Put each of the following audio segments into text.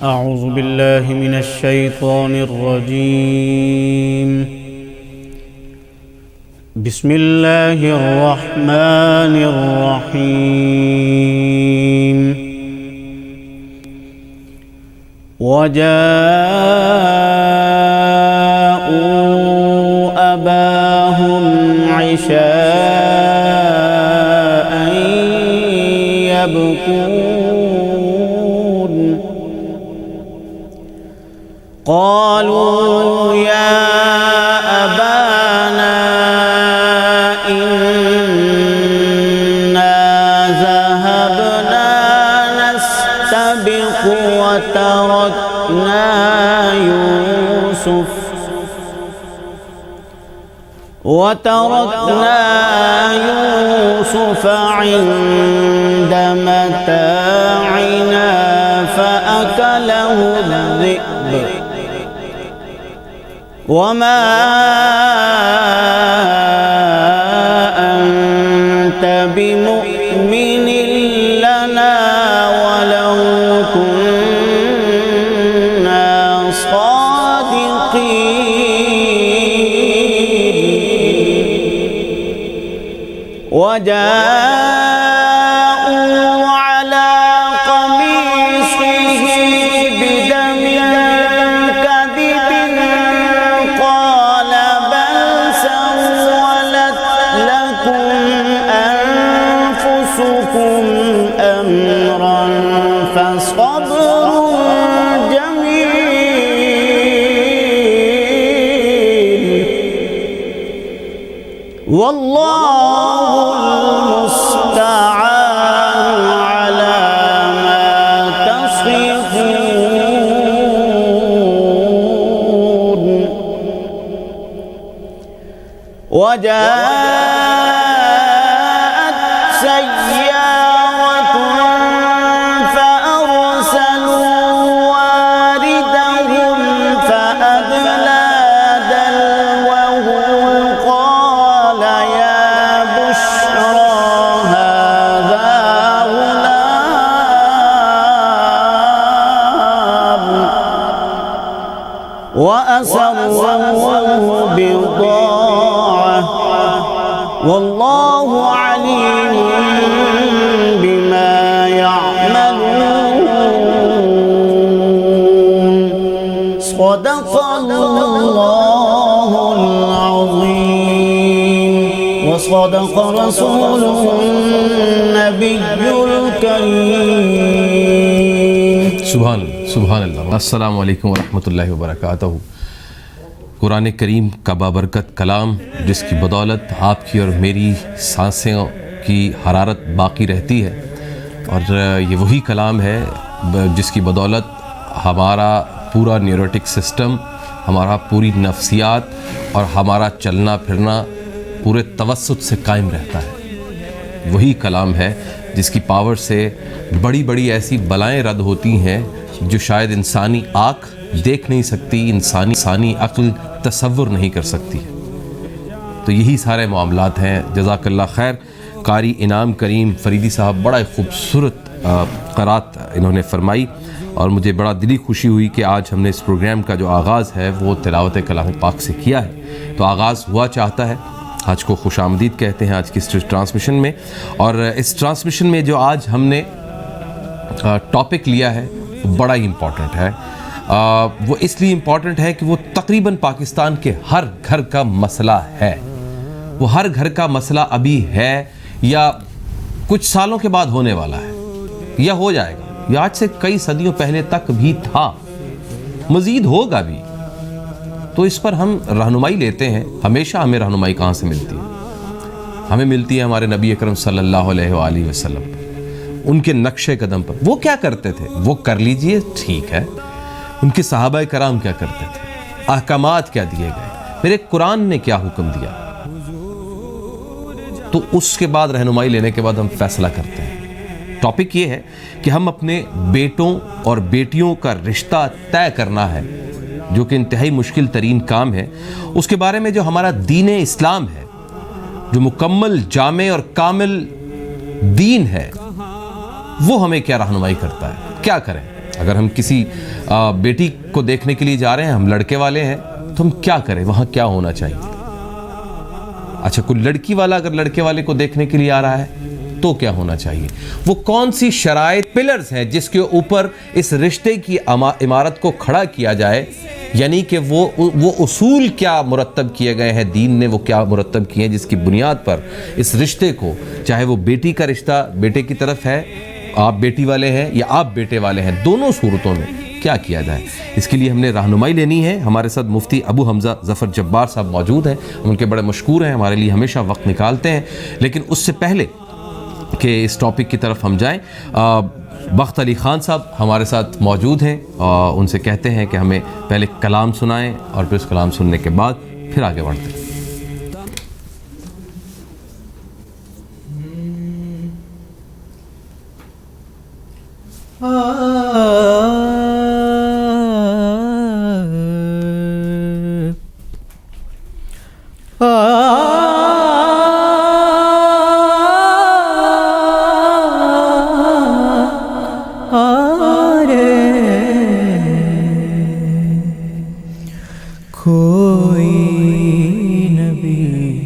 أعوذ بالله من الشيطان الرجيم. بسم الله الرحمن الرحيم. وجاءوا أباهم عشاء يبكون قالوا يا أبانا إنا ذهبنا نستبق وتركنا يوسف عند متاعنا فأكله الذئب وما أنت بمؤمن لنا ولو كنا صادقين. وجاءوا على قميصه بدم كذب قال بل سولت لكم أنفسكم أمرا فصبر جميل والله المستعان على ما تصفون. وجاءت سيارة فأرسلوا واردهم فأدلى دلوه قال يا بشرى هذا غلام وأسروه بضاعة والله عليم بما يعملون. صدق الله العظيم وصدق رسوله النبي الكريم. سبحان اللہ. السلام علیکم ورحمۃ اللہ وبرکاتہ. قرآن کریم کا بابرکت کلام جس کی بدولت آپ کی اور میری سانسیں کی حرارت باقی رہتی ہے، اور یہ وہی کلام ہے جس کی بدولت ہمارا پورا نیوروٹک سسٹم، ہمارا پوری نفسیات اور ہمارا چلنا پھرنا پورے توسط سے قائم رہتا ہے. وہی کلام ہے جس کی پاور سے بڑی بڑی ایسی بلائیں رد ہوتی ہیں جو شاید انسانی آنکھ دیکھ نہیں سکتی، انسانی عقل تصور نہیں کر سکتی. تو یہی سارے معاملات ہیں. جزاک اللہ خیر. قاری انعام کریم فریدی صاحب بڑا خوبصورت قرات انہوں نے فرمائی، اور مجھے بڑا دلی خوشی ہوئی کہ آج ہم نے اس پروگرام کا جو آغاز ہے وہ تلاوت کلام پاک سے کیا ہے. تو آغاز ہوا چاہتا ہے. آج کو خوش آمدید کہتے ہیں آج کی اس ٹرانسمیشن میں. اور اس ٹرانسمیشن میں جو آج ہم نے ٹاپک لیا ہے بڑا ہی امپورٹنٹ ہے. وہ اس لیے امپورٹنٹ ہے کہ وہ تقریباً پاکستان کے ہر گھر کا مسئلہ ہے. وہ ہر گھر کا مسئلہ ابھی ہے یا کچھ سالوں کے بعد ہونے والا ہے یا ہو جائے گا، یا آج سے کئی صدیوں پہلے تک بھی تھا، مزید ہوگا بھی. تو اس پر ہم رہنمائی لیتے ہیں. ہمیشہ ہمیں رہنمائی کہاں سے ملتی ہے؟ ہمیں ملتی ہے ہمارے نبی اکرم صلی اللہ علیہ وآلہ وسلم، ان کے نقش قدم پر. وہ کیا کرتے تھے وہ کر لیجئے، ٹھیک ہے. ان کے صحابہ کرام کیا کرتے تھے، احکامات کیا دیے گئے، میرے قرآن نے کیا حکم دیا. تو اس کے بعد رہنمائی لینے کے بعد ہم فیصلہ کرتے ہیں. ٹاپک یہ ہے کہ ہم اپنے بیٹوں اور بیٹیوں کا رشتہ طے کرنا ہے، جو کہ انتہائی مشکل ترین کام ہے. اس کے بارے میں جو ہمارا دین اسلام ہے، جو مکمل جامع اور کامل دین ہے، وہ ہمیں کیا رہنمائی کرتا ہے، کیا کریں. اگر ہم کسی بیٹی کو دیکھنے کے لیے جا رہے ہیں, ہم لڑکے والے ہیں, تو ہم کیا کریں, وہاں کیا ہونا چاہیے؟ اچھا, کوئی لڑکی والا اگر لڑکے والے کو دیکھنے کے لیے آ رہا ہے تو کیا ہونا چاہیے؟ وہ کون سی شرائط, پلرز ہیں جس کے اوپر اس رشتے کی عمارت کو کھڑا کیا جائے, یعنی کہ وہ اصول کیا مرتب کیے گئے ہیں, دین نے وہ کیا مرتب کیے ہیں جس کی بنیاد پر اس رشتے کو, چاہے وہ بیٹی کا رشتہ بیٹے کی طرف ہے, آپ بیٹی والے ہیں یا آپ بیٹے والے ہیں, دونوں صورتوں میں کیا کیا جائے. اس کے لیے ہم نے رہنمائی لینی ہے. ہمارے ساتھ مفتی ابو حمزہ ظفر جبار صاحب موجود ہیں, ان کے بڑے مشکور ہیں, ہمارے لیے ہمیشہ وقت نکالتے ہیں. لیکن اس سے پہلے کہ اس ٹاپک کی طرف ہم جائیں, بخت علی خان صاحب ہمارے ساتھ موجود ہیں, ان سے کہتے ہیں کہ ہمیں پہلے کلام سنائیں اور پھر اس کلام سننے کے بعد پھر آگے بڑھتے ہیں. کوئی نبی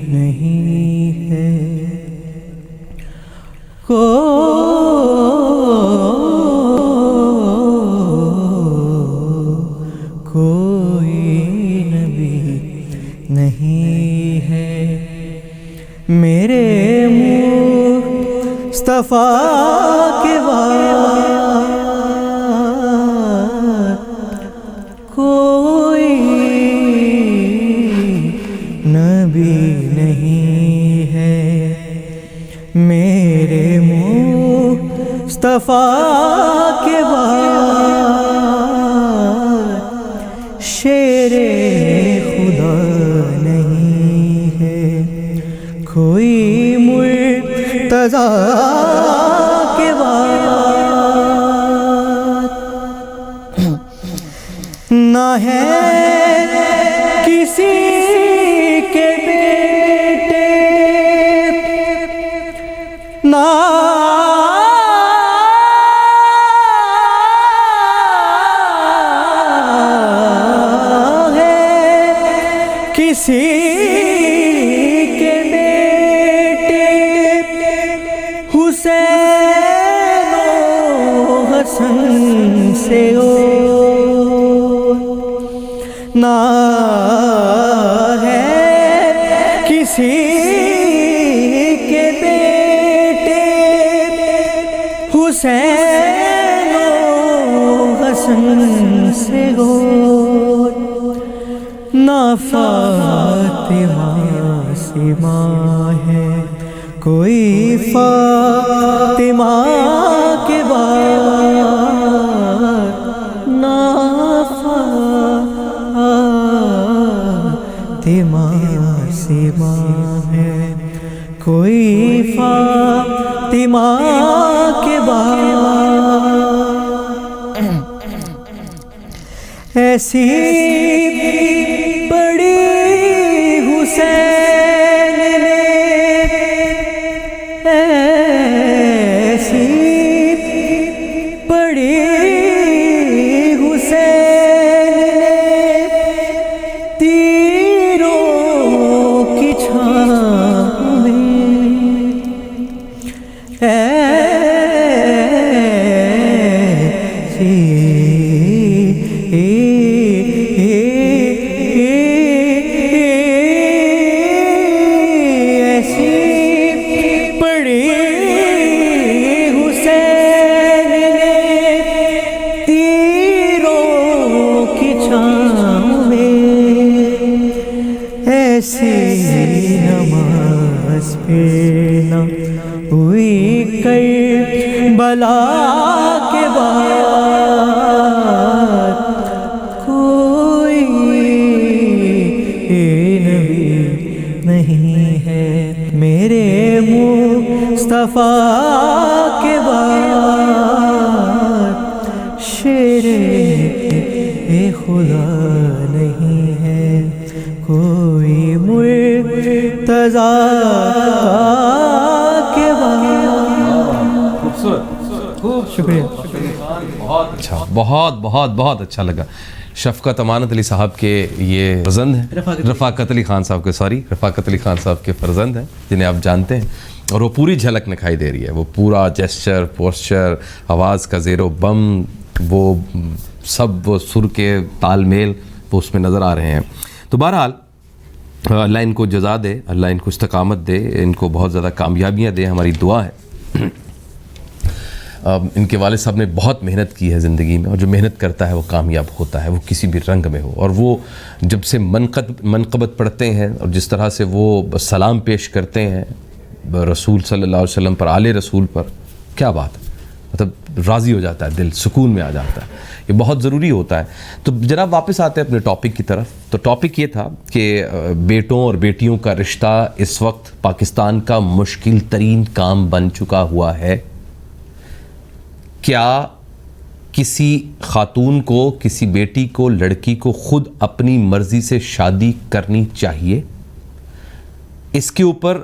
نہیں ہے, کوئی نبی نہیں ہے, میرے مصطفیٰ کے بعد کوئی نبی نہیں ہے, میرے مصطفیٰ کے بعد شیر خدا نہیں ہے, کوئی مرتضیٰ کے بعد نہ ہے کسی کے بیٹے, نہ کسی کے بیٹے حسین و حسن سے نہ ہے کسی کے بیٹے حسین و حسن سے نہ فاطمہ سے ماں ہے کوئی فاطمہ کے بعد, نہ فاطمہ سے ماں ہے کوئی فاطمہ کے بعد. ایسی بڑی حسین نے, ایسی بڑی حسین نے تیروں کی چھاؤں میں ایسی نماز پہ نہ ہوئی کربلا کے بعد کوئی نبی نہیں ہے, میرے مصطفیٰ کے بعد شیر خدا نہیں ہے, کوئی مرتضیٰ کے بعد. شکریہ. بہت اچھا, بہت بہت بہت اچھا لگا. شفقت امانت علی صاحب کے یہ فرزند ہیں, رفاقت علی خان صاحب کے, رفاقت علی خان صاحب کے فرزند ہیں جنہیں آپ جانتے ہیں, اور وہ پوری جھلک نکھائی دے رہی ہے. وہ پورا جیسچر, پوسچر, آواز کا زیر و بم, وہ سب وہ سر کے تال میل وہ اس میں نظر آ رہے ہیں. تو بہرحال اللہ ان کو جزا دے, اللہ ان کو استقامت دے, ان کو بہت زیادہ کامیابیاں دے, ہماری دعا ہے. ان کے والد صاحب نے بہت محنت کی ہے زندگی میں, اور جو محنت کرتا ہے وہ کامیاب ہوتا ہے, وہ کسی بھی رنگ میں ہو. اور وہ جب سے منقبت پڑھتے ہیں اور جس طرح سے وہ سلام پیش کرتے ہیں رسول صلی اللہ علیہ وسلم پر, آل رسول پر, کیا بات ہے, مطلب راضی ہو جاتا ہے دل, سکون میں آ جاتا ہے. یہ بہت ضروری ہوتا ہے. تو جناب واپس آتے ہیں اپنے ٹاپک کی طرف. تو ٹاپک یہ تھا کہ بیٹوں اور بیٹیوں کا رشتہ اس وقت پاکستان کا مشکل ترین کام بن چکا ہوا ہے. کیا کسی خاتون کو, کسی بیٹی کو, لڑکی کو خود اپنی مرضی سے شادی کرنی چاہیے؟ اس کے اوپر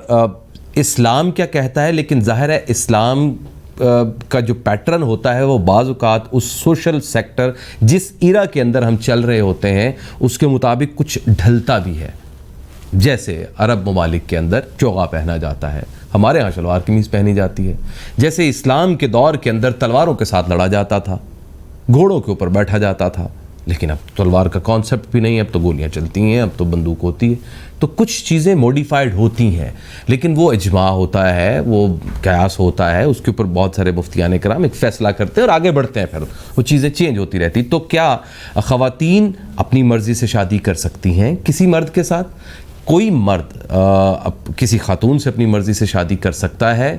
اسلام کیا کہتا ہے؟ لیکن ظاہر ہے اسلام کا جو پیٹرن ہوتا ہے وہ بعض اوقات اس سوشل سیکٹر جس ایرا کے اندر ہم چل رہے ہوتے ہیں اس کے مطابق کچھ ڈھلتا بھی ہے. جیسے عرب ممالک کے اندر چوغا پہنا جاتا ہے, ہمارے ہاں شلوار قمیض پہنی جاتی ہے. جیسے اسلام کے دور کے اندر تلواروں کے ساتھ لڑا جاتا تھا, گھوڑوں کے اوپر بیٹھا جاتا تھا, لیکن اب تلوار کا کانسیپٹ بھی نہیں ہے, اب تو گولیاں چلتی ہیں, اب تو بندوق ہوتی ہے. تو کچھ چیزیں موڈیفائڈ ہوتی ہیں, لیکن وہ اجماع ہوتا ہے, وہ قیاس ہوتا ہے, اس کے اوپر بہت سارے مفتیان کرام ایک فیصلہ کرتے ہیں اور آگے بڑھتے ہیں, پھر وہ چیزیں چینج ہوتی رہتی. تو کیا خواتین اپنی مرضی سے شادی کر سکتی ہیں کسی مرد کے ساتھ؟ کوئی مرد کسی خاتون سے اپنی مرضی سے شادی کر سکتا ہے.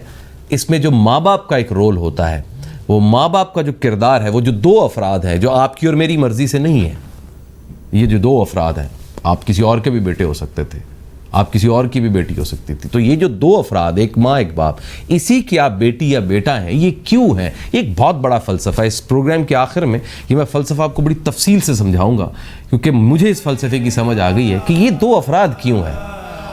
اس میں جو ماں باپ کا ایک رول ہوتا ہے, وہ ماں باپ کا جو کردار ہے, وہ جو دو افراد ہیں جو آپ کی اور میری مرضی سے نہیں ہیں, یہ جو دو افراد ہیں, آپ کسی اور کے بھی بیٹے ہو سکتے تھے, آپ کسی اور کی بھی بیٹی ہو سکتی تھی. تو یہ جو دو افراد, ایک ماں ایک باپ, اسی کی آپ بیٹی یا بیٹا ہیں, یہ کیوں ہیں؟ یہ ایک بہت بڑا فلسفہ ہے. اس پروگرام کے آخر میں یہ میں فلسفہ آپ کو بڑی تفصیل سے سمجھاؤں گا, کیونکہ مجھے اس فلسفے کی سمجھ آ گئی ہے کہ یہ دو افراد کیوں ہیں,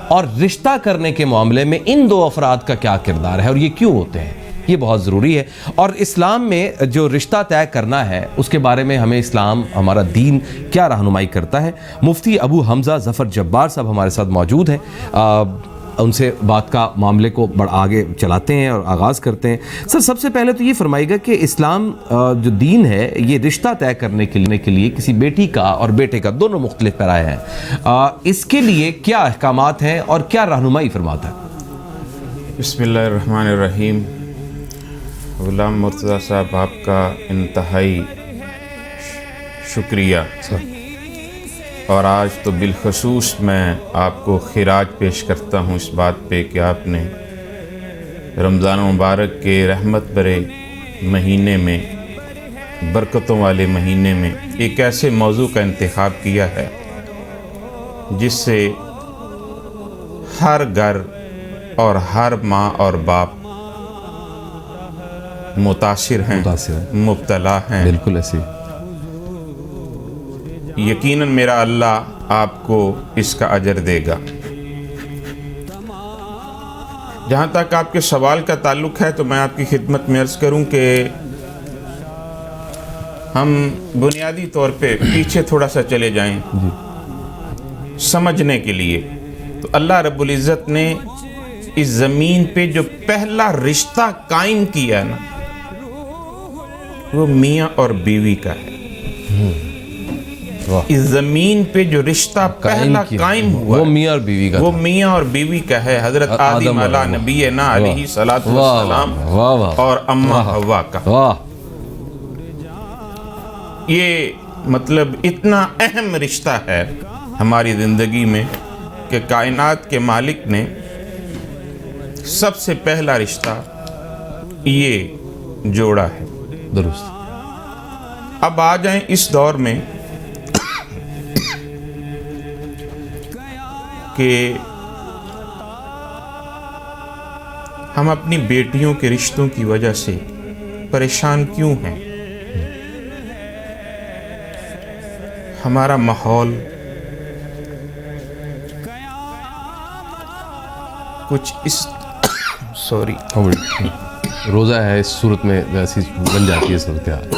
اور رشتہ کرنے کے معاملے میں ان دو افراد کا کیا کردار ہے اور یہ کیوں ہوتے ہیں. یہ بہت ضروری ہے. اور اسلام میں جو رشتہ طے کرنا ہے اس کے بارے میں ہمیں اسلام, ہمارا دین کیا رہنمائی کرتا ہے. مفتی ابو حمزہ ظفر جبار صاحب ہمارے ساتھ موجود ہیں, ان سے بات کا معاملے کو آگے چلاتے ہیں اور آغاز کرتے ہیں. سر سب سے پہلے تو یہ فرمائیے گا کہ اسلام جو دین ہے یہ رشتہ طے کرنے کے لیے کسی بیٹی کا اور بیٹے کا, دونوں مختلف پیرائے ہیں, اس کے لیے کیا احکامات ہیں اور کیا رہنمائی فرماتا ہے؟ بسم اللہ الرحمن الرحیم. غلام مرتضیٰ صاحب آپ کا انتہائی شکریہ, اور آج تو بالخصوص میں آپ کو خراج پیش کرتا ہوں اس بات پہ کہ آپ نے رمضان مبارک کے رحمت برے مہینے میں, برکتوں والے مہینے میں ایک ایسے موضوع کا انتخاب کیا ہے جس سے ہر گھر اور ہر ماں اور باپ متاثر ہیں, مبتلا ہیں. بالکل ایسی. یقیناً میرا اللہ آپ کو اس کا اجر دے گا. جہاں تک آپ کے سوال کا تعلق ہے تو میں آپ کی خدمت میں عرض کروں کہ ہم بنیادی طور پہ پیچھے تھوڑا سا چلے جائیں سمجھنے کے لیے. تو اللہ رب العزت نے اس زمین پہ جو پہلا رشتہ قائم کیا نا, وہ میاں اور بیوی کا ہے. اس زمین پہ جو رشتہ پہلا قائم ہوا وہ میاں اور بیوی کا, وہ میاں اور بیوی کا ہے. حضرت آدم علیہ نبینا علیہ السلام اور اماں حوا کا. یہ مطلب اتنا اہم رشتہ ہے ہماری زندگی میں کہ کائنات کے مالک نے سب سے پہلا رشتہ یہ جوڑا ہے. درست. اب آ جائیں اس دور میں کہ ہم اپنی بیٹیوں کے رشتوں کی وجہ سے پریشان کیوں ہیں. ہمارا ماحول کچھ اس روزہ ہے اس صورت میں ایسی بن جاتی ہے صورتحال.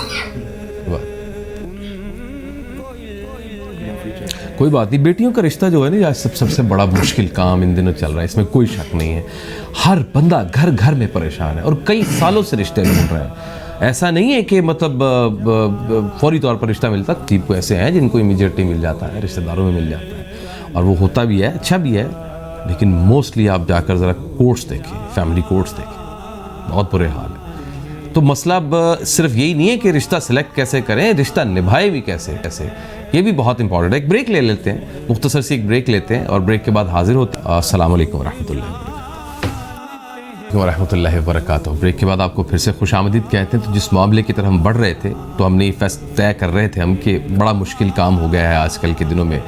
کوئی بات نہیں. بیٹیوں کا رشتہ جو ہے نا سب سے بڑا مشکل کام ان دنوں چل رہا ہے, اس میں کوئی شک نہیں ہے. ہر بندہ گھر گھر میں پریشان ہے اور کئی سالوں سے رشتے ڈھونڈ رہے ہیں. ایسا نہیں ہے کہ مطلب فوری طور پر رشتہ ملتا. تیب کو ایسے ہیں جن کو امیجیٹلی مل جاتا ہے, رشتہ داروں میں مل جاتا ہے, اور وہ ہوتا بھی ہے, اچھا بھی ہے. لیکن موسٹلی آپ جا کر ذرا کورٹس دیکھیں, فیملی کورٹس دیکھیں, بہت برے حال ہے. تو مسئلہ اب صرف یہی نہیں ہے کہ رشتہ سلیکٹ کیسے کریں, رشتہ نبھائے بھی کیسے, یہ بھی بہت امپورٹنٹ ہے. ایک بریک لے لیتے ہیں, مختصر سی ایک بریک لیتے ہیں اور بریک کے بعد حاضر ہوتے ہیں. السلام علیکم ورحمۃ اللہ وبرکاتہ. بریک کے بعد آپ کو پھر سے خوش آمدید کہتے ہیں. تو جس معاملے کی طرف ہم بڑھ رہے تھے تو ہم نے یہ طے کر رہے تھے ہم کہ بڑا مشکل کام ہو گیا ہے آج کل کے دنوں میں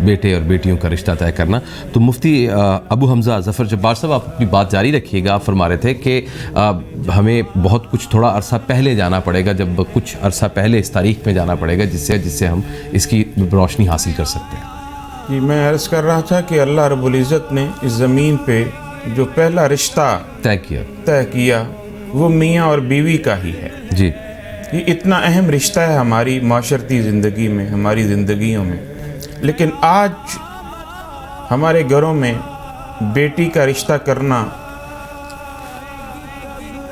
بیٹے اور بیٹیوں کا رشتہ طے کرنا. تو مفتی ابو حمزہ ظفر جبار صاحب, آپ اپنی بات جاری رکھیے گا. آپ فرما رہے تھے کہ ہمیں بہت کچھ تھوڑا عرصہ پہلے جانا پڑے گا, جب کچھ عرصہ پہلے اس تاریخ میں جانا پڑے گا جس سے ہم اس کی روشنی حاصل کر سکتے ہیں. جی, میں عرض کر رہا تھا کہ اللہ رب العزت نے اس زمین پہ جو پہلا رشتہ طے کیا وہ میاں اور بیوی کا ہی ہے. جی, یہ اتنا اہم رشتہ ہے ہماری معاشرتی زندگی میں, ہماری زندگیوں میں. لیکن آج ہمارے گھروں میں بیٹی کا رشتہ کرنا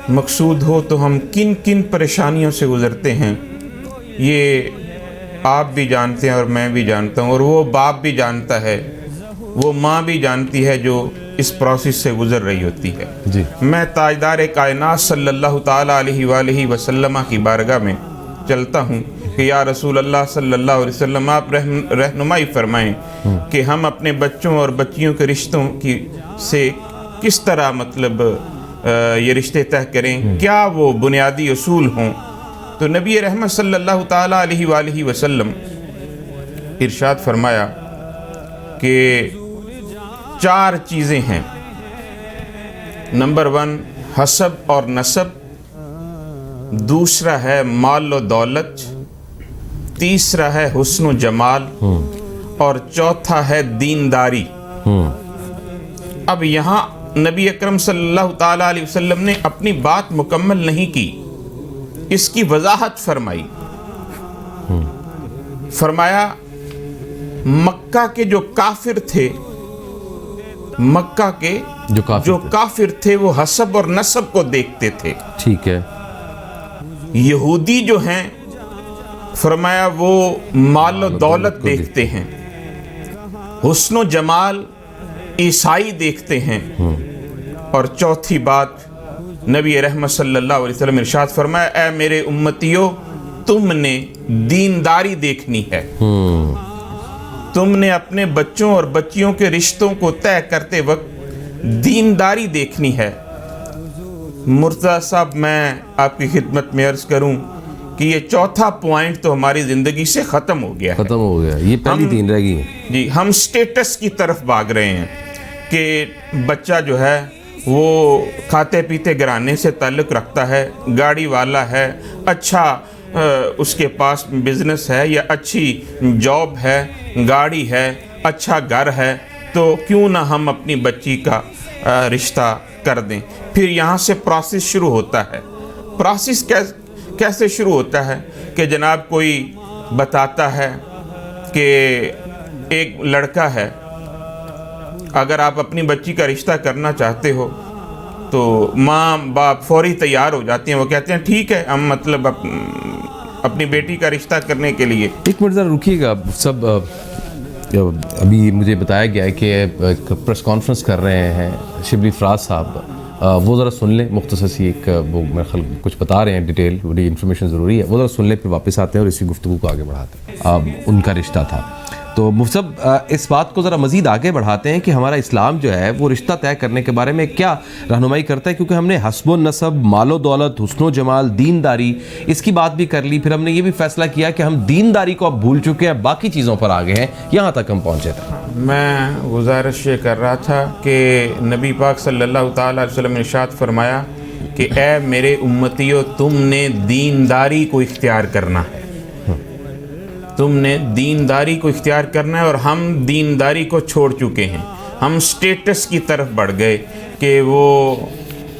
مقصود ہو تو ہم کن کن پریشانیوں سے گزرتے ہیں یہ آپ بھی جانتے ہیں اور میں بھی جانتا ہوں, اور وہ باپ بھی جانتا ہے, وہ ماں بھی جانتی ہے جو اس پروسیس سے گزر رہی ہوتی ہے. جی, میں تاجدار کائنات صلی اللہ تعالیٰ علیہ وآلہ وسلم کی بارگاہ میں چلتا ہوں کہ یا رسول اللہ صلی اللہ علیہ وسلم, آپ رہنمائی فرمائیں کہ ہم اپنے بچوں اور بچیوں کے رشتوں سے کس طرح مطلب یہ رشتے طے کریں, کیا وہ بنیادی اصول ہوں. تو نبی رحمت صلی اللہ تعالیٰ علیہ وآلہ وسلم ارشاد فرمایا کہ 4 چیزیں ہیں. نمبر 1 حسب اور نسب, دوسرا ہے مال و دولت, تیسرا ہے حسن و جمال, اور چوتھا ہے دینداری. اب یہاں نبی اکرم صلی اللہ تعالیٰ علیہ وسلم نے اپنی بات مکمل نہیں کی, اس کی وضاحت فرمائی. فرمایا مکہ کے جو کافر تھے, مکہ کے جو کافر تھے وہ حسب اور نسب کو دیکھتے تھے. ٹھیک ہے. یہودی جو ہیں فرمایا وہ مال و دولت دیکھتے ہیں. حسن و جمال عیسائی دیکھتے ہیں. اور چوتھی بات نبی رحمت صلی اللہ علیہ وسلم ارشاد فرمایا اے میرے امتیوں, تم نے دینداری دیکھنی ہے. تم نے اپنے بچوں اور بچیوں کے رشتوں کو طے کرتے وقت دینداری دیکھنی ہے. مرتضیٰ صاحب, میں آپ کی خدمت میں عرض کروں کہ یہ چوتھا پوائنٹ تو ہماری زندگی سے ختم ہو گیا. یہ پہلی 3 رہ گئی ہیں. جی, ہم سٹیٹس کی طرف بھاگ رہے ہیں کہ بچہ جو ہے وہ کھاتے پیتے گھرانے سے تعلق رکھتا ہے, گاڑی والا ہے, اچھا اس کے پاس بزنس ہے یا اچھی جاب ہے, گاڑی ہے, اچھا گھر ہے, تو کیوں نہ ہم اپنی بچی کا رشتہ کر دیں. پھر یہاں سے پروسیس شروع ہوتا ہے. پروسیس کیسے شروع ہوتا ہے کہ جناب کوئی بتاتا ہے کہ ایک لڑکا ہے, اگر آپ اپنی بچی کا رشتہ کرنا چاہتے ہو تو ماں باپ فوری تیار ہو جاتے ہیں. وہ کہتے ہیں ٹھیک ہے, ہم مطلب اپنی بیٹی کا رشتہ کرنے کے لیے. ایک منٹ ذرا رکیے گا سب. ابھی مجھے بتایا گیا ہے کہ پریس کانفرنس کر رہے ہیں شبلی فراز صاحب, وہ ذرا سن لیں. مختصر سی ایک وہ میرے خیال کچھ بتا رہے ہیں, ڈیٹیل بڑی انفارمیشن ضروری ہے, وہ ذرا سن لیں, پھر واپس آتے ہیں اور اسی گفتگو کو آگے بڑھاتے ہیں. ان کا رشتہ تھا. تو مفصب اس بات کو ذرا مزید آگے بڑھاتے ہیں کہ ہمارا اسلام جو ہے وہ رشتہ طے کرنے کے بارے میں کیا رہنمائی کرتا ہے, کیونکہ ہم نے حسب و نسب, مال و دولت, حسن و جمال, دینداری, اس کی بات بھی کر لی. پھر ہم نے یہ بھی فیصلہ کیا کہ ہم دینداری کو اب بھول چکے ہیں, باقی چیزوں پر آگے ہیں. یہاں تک ہم پہنچے تھے. میں گزارش یہ کر رہا تھا کہ نبی پاک صلی اللہ تعالیٰ علیہ وسلم نے ارشاد فرمایا کہ اے میرے امتیوں, تم نے دینداری کو اختیار کرنا ہے. تم نے دینداری کو اختیار کرنا ہے, اور ہم دینداری کو چھوڑ چکے ہیں. ہم سٹیٹس کی طرف بڑھ گئے کہ وہ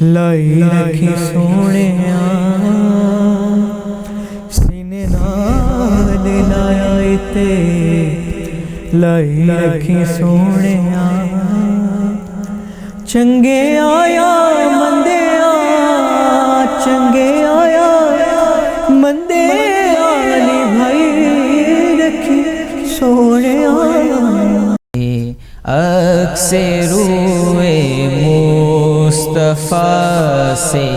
لائی رکھی سونے سینے نال لایا تے لائی رکھی سونے چنگے آیا مندے چنگے آیا مندے آلی بھائی رکھی سونے عکس روئے مصطفیٰ سے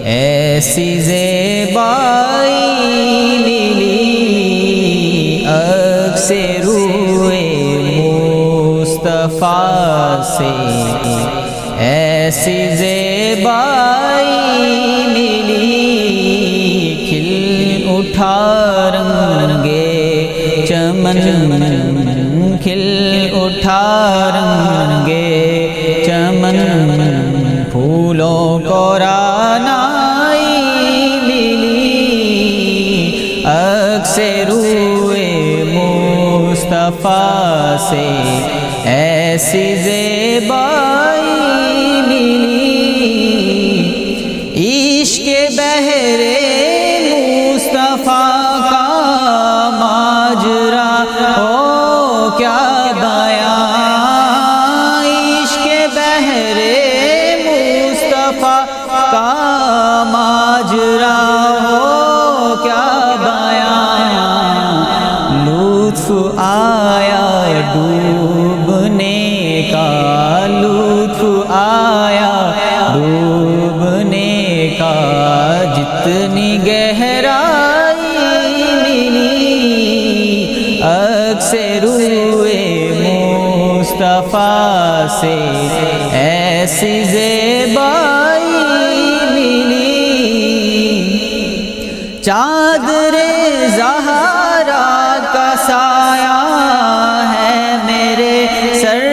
ایسی زیبائی ملی عکس روئے مصطفیٰ سے ایسی زیبائی ملی کھل اٹھا رنگے چمن کھل اٹھا رنگے چمن پھولوں کو رانائی ملی عکس روئے مصطفیٰ سے ایسی زیبائی ملی عشق بحرے مصطفیٰ کا ماجرا ہو کیا بیان عشق بحرے مصطفیٰ کا ماجرا ہو کیا بیان لطف آیا ڈوبنے کا لطف آیا ڈوبنے کا جتنی گہرائی ملی عکس روئے مصطفیٰ سے ایسی زیبائی ملی چادر زہرا کا سایہ ہے میرے سر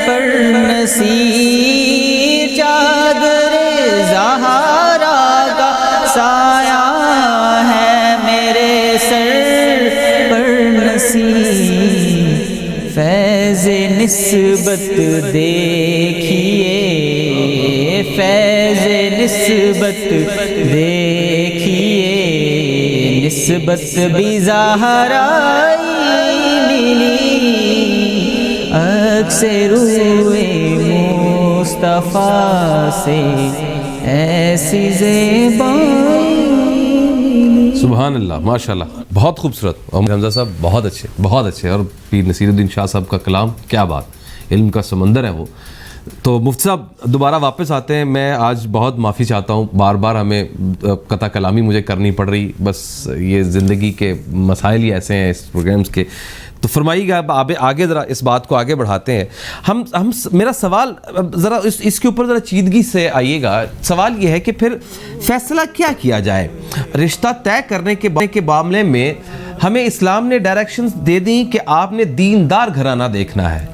پر نصیر چادر زہرا کا سایہ ہے میرے سر پر نصیر فیض نسبت دیکھیے فیض نسبت دیکھیے نسبت بھی زہرائی ملی عکس روئے مصطفیٰ سے ایسی زیبائی سبحان اللہ، ماشاءاللہ، بہت خوبصورت. اور حمزہ صاحب بہت اچھے اور پیر نصیر الدین شاہ صاحب کا کلام کیا بات، علم کا سمندر ہے وہ. تو مفتی صاحب دوبارہ واپس آتے ہیں. میں آج بہت معافی چاہتا ہوں، بار بار ہمیں قطع کلامی مجھے کرنی پڑ رہی، بس یہ زندگی کے مسائل ہی ایسے ہیں اس پروگرامز کے. تو فرمائیے گا آگے ذرا اس بات کو آگے بڑھاتے ہیں. ہم میرا سوال ذرا اس کے اوپر ذرا چیدگی سے آئیے گا. سوال یہ ہے کہ پھر فیصلہ کیا جائے رشتہ طے کرنے کے معاملے میں؟ ہمیں اسلام نے ڈائریکشنز دے دیں کہ آپ نے دیندار گھرانہ دیکھنا ہے.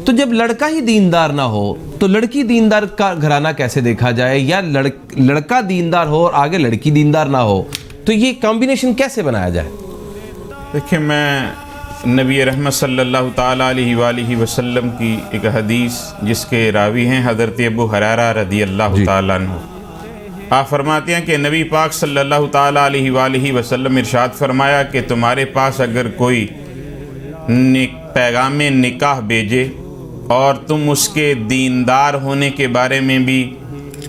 تو جب لڑکا ہی دیندار نہ ہو تو لڑکی دیندار کا گھرانہ کیسے دیکھا جائے؟ یا لڑکا دیندار ہو اور آگے لڑکی دیندار نہ ہو، تو یہ کمبینیشن کیسے بنایا جائے؟ دیکھیں، میں نبی رحمت صلی اللہ تعالیٰ علیہ وآلہ وسلم کی ایک حدیث جس کے راوی ہیں حضرت ابو ہریرہ رضی اللہ تعالیٰ عنہ، آپ فرماتے ہیں کہ نبی پاک صلی اللہ تعالیٰ علیہ وآلہ وسلم ارشاد فرمایا کہ تمہارے پاس اگر کوئی پیغام نکاح بھیجے اور تم اس کے دیندار ہونے کے بارے میں بھی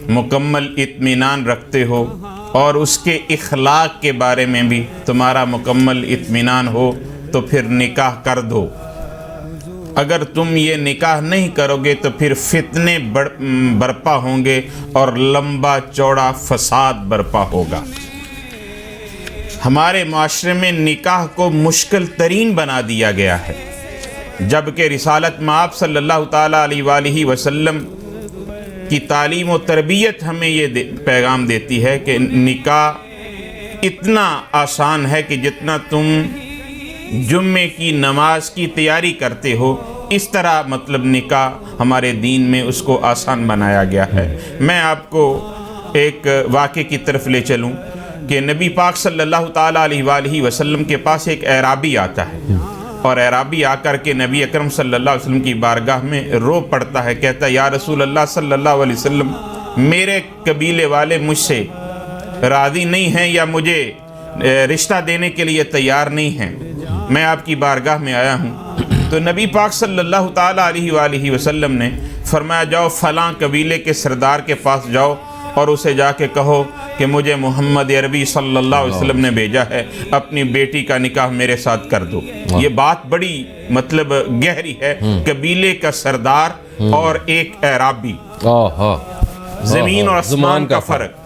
مکمل اطمینان رکھتے ہو اور اس کے اخلاق کے بارے میں بھی تمہارا مکمل اطمینان ہو تو پھر نکاح کر دو. اگر تم یہ نکاح نہیں کرو گے تو پھر فتنے برپا ہوں گے اور لمبا چوڑا فساد برپا ہوگا. ہمارے معاشرے میں نکاح کو مشکل ترین بنا دیا گیا ہے، جبکہ رسالت مآب صلی اللہ تعالیٰ علیہ وآلہ وسلم کی تعلیم و تربیت ہمیں یہ پیغام دیتی ہے کہ نکاح اتنا آسان ہے کہ جتنا تم جمعے کی نماز کی تیاری کرتے ہو اس طرح مطلب نکاح ہمارے دین میں اس کو آسان بنایا گیا ہے. میں آپ کو ایک واقعے کی طرف لے چلوں کہ نبی پاک صلی اللہ تعالیٰ علیہ وآلہ وسلم کے پاس ایک اعرابی آتا ہے اور اعرابی آ کر کے نبی اکرم صلی اللہ علیہ وسلم کی بارگاہ میں رو پڑتا ہے، کہتا ہے یا رسول اللہ صلی اللہ علیہ وسلم میرے قبیلے والے مجھ سے راضی نہیں ہیں یا مجھے رشتہ دینے کے لیے تیار نہیں ہیں، میں آپ کی بارگاہ میں آیا ہوں۔ تو نبی پاک صلی اللہ تعالیٰ علیہ وآلہ وسلم نے فرمایا جاؤ فلاں قبیلے کے سردار کے پاس جاؤ اور اسے جا کے کہو کہ مجھے محمد عربی صلی اللہ علیہ وسلم نے بھیجا ہے، اپنی بیٹی کا نکاح میرے ساتھ کر دو۔ یہ بات بڑی مطلب گہری ہے، قبیلے کا سردار اور ایک اعرابی، زمین اور آسمان کا فرق۔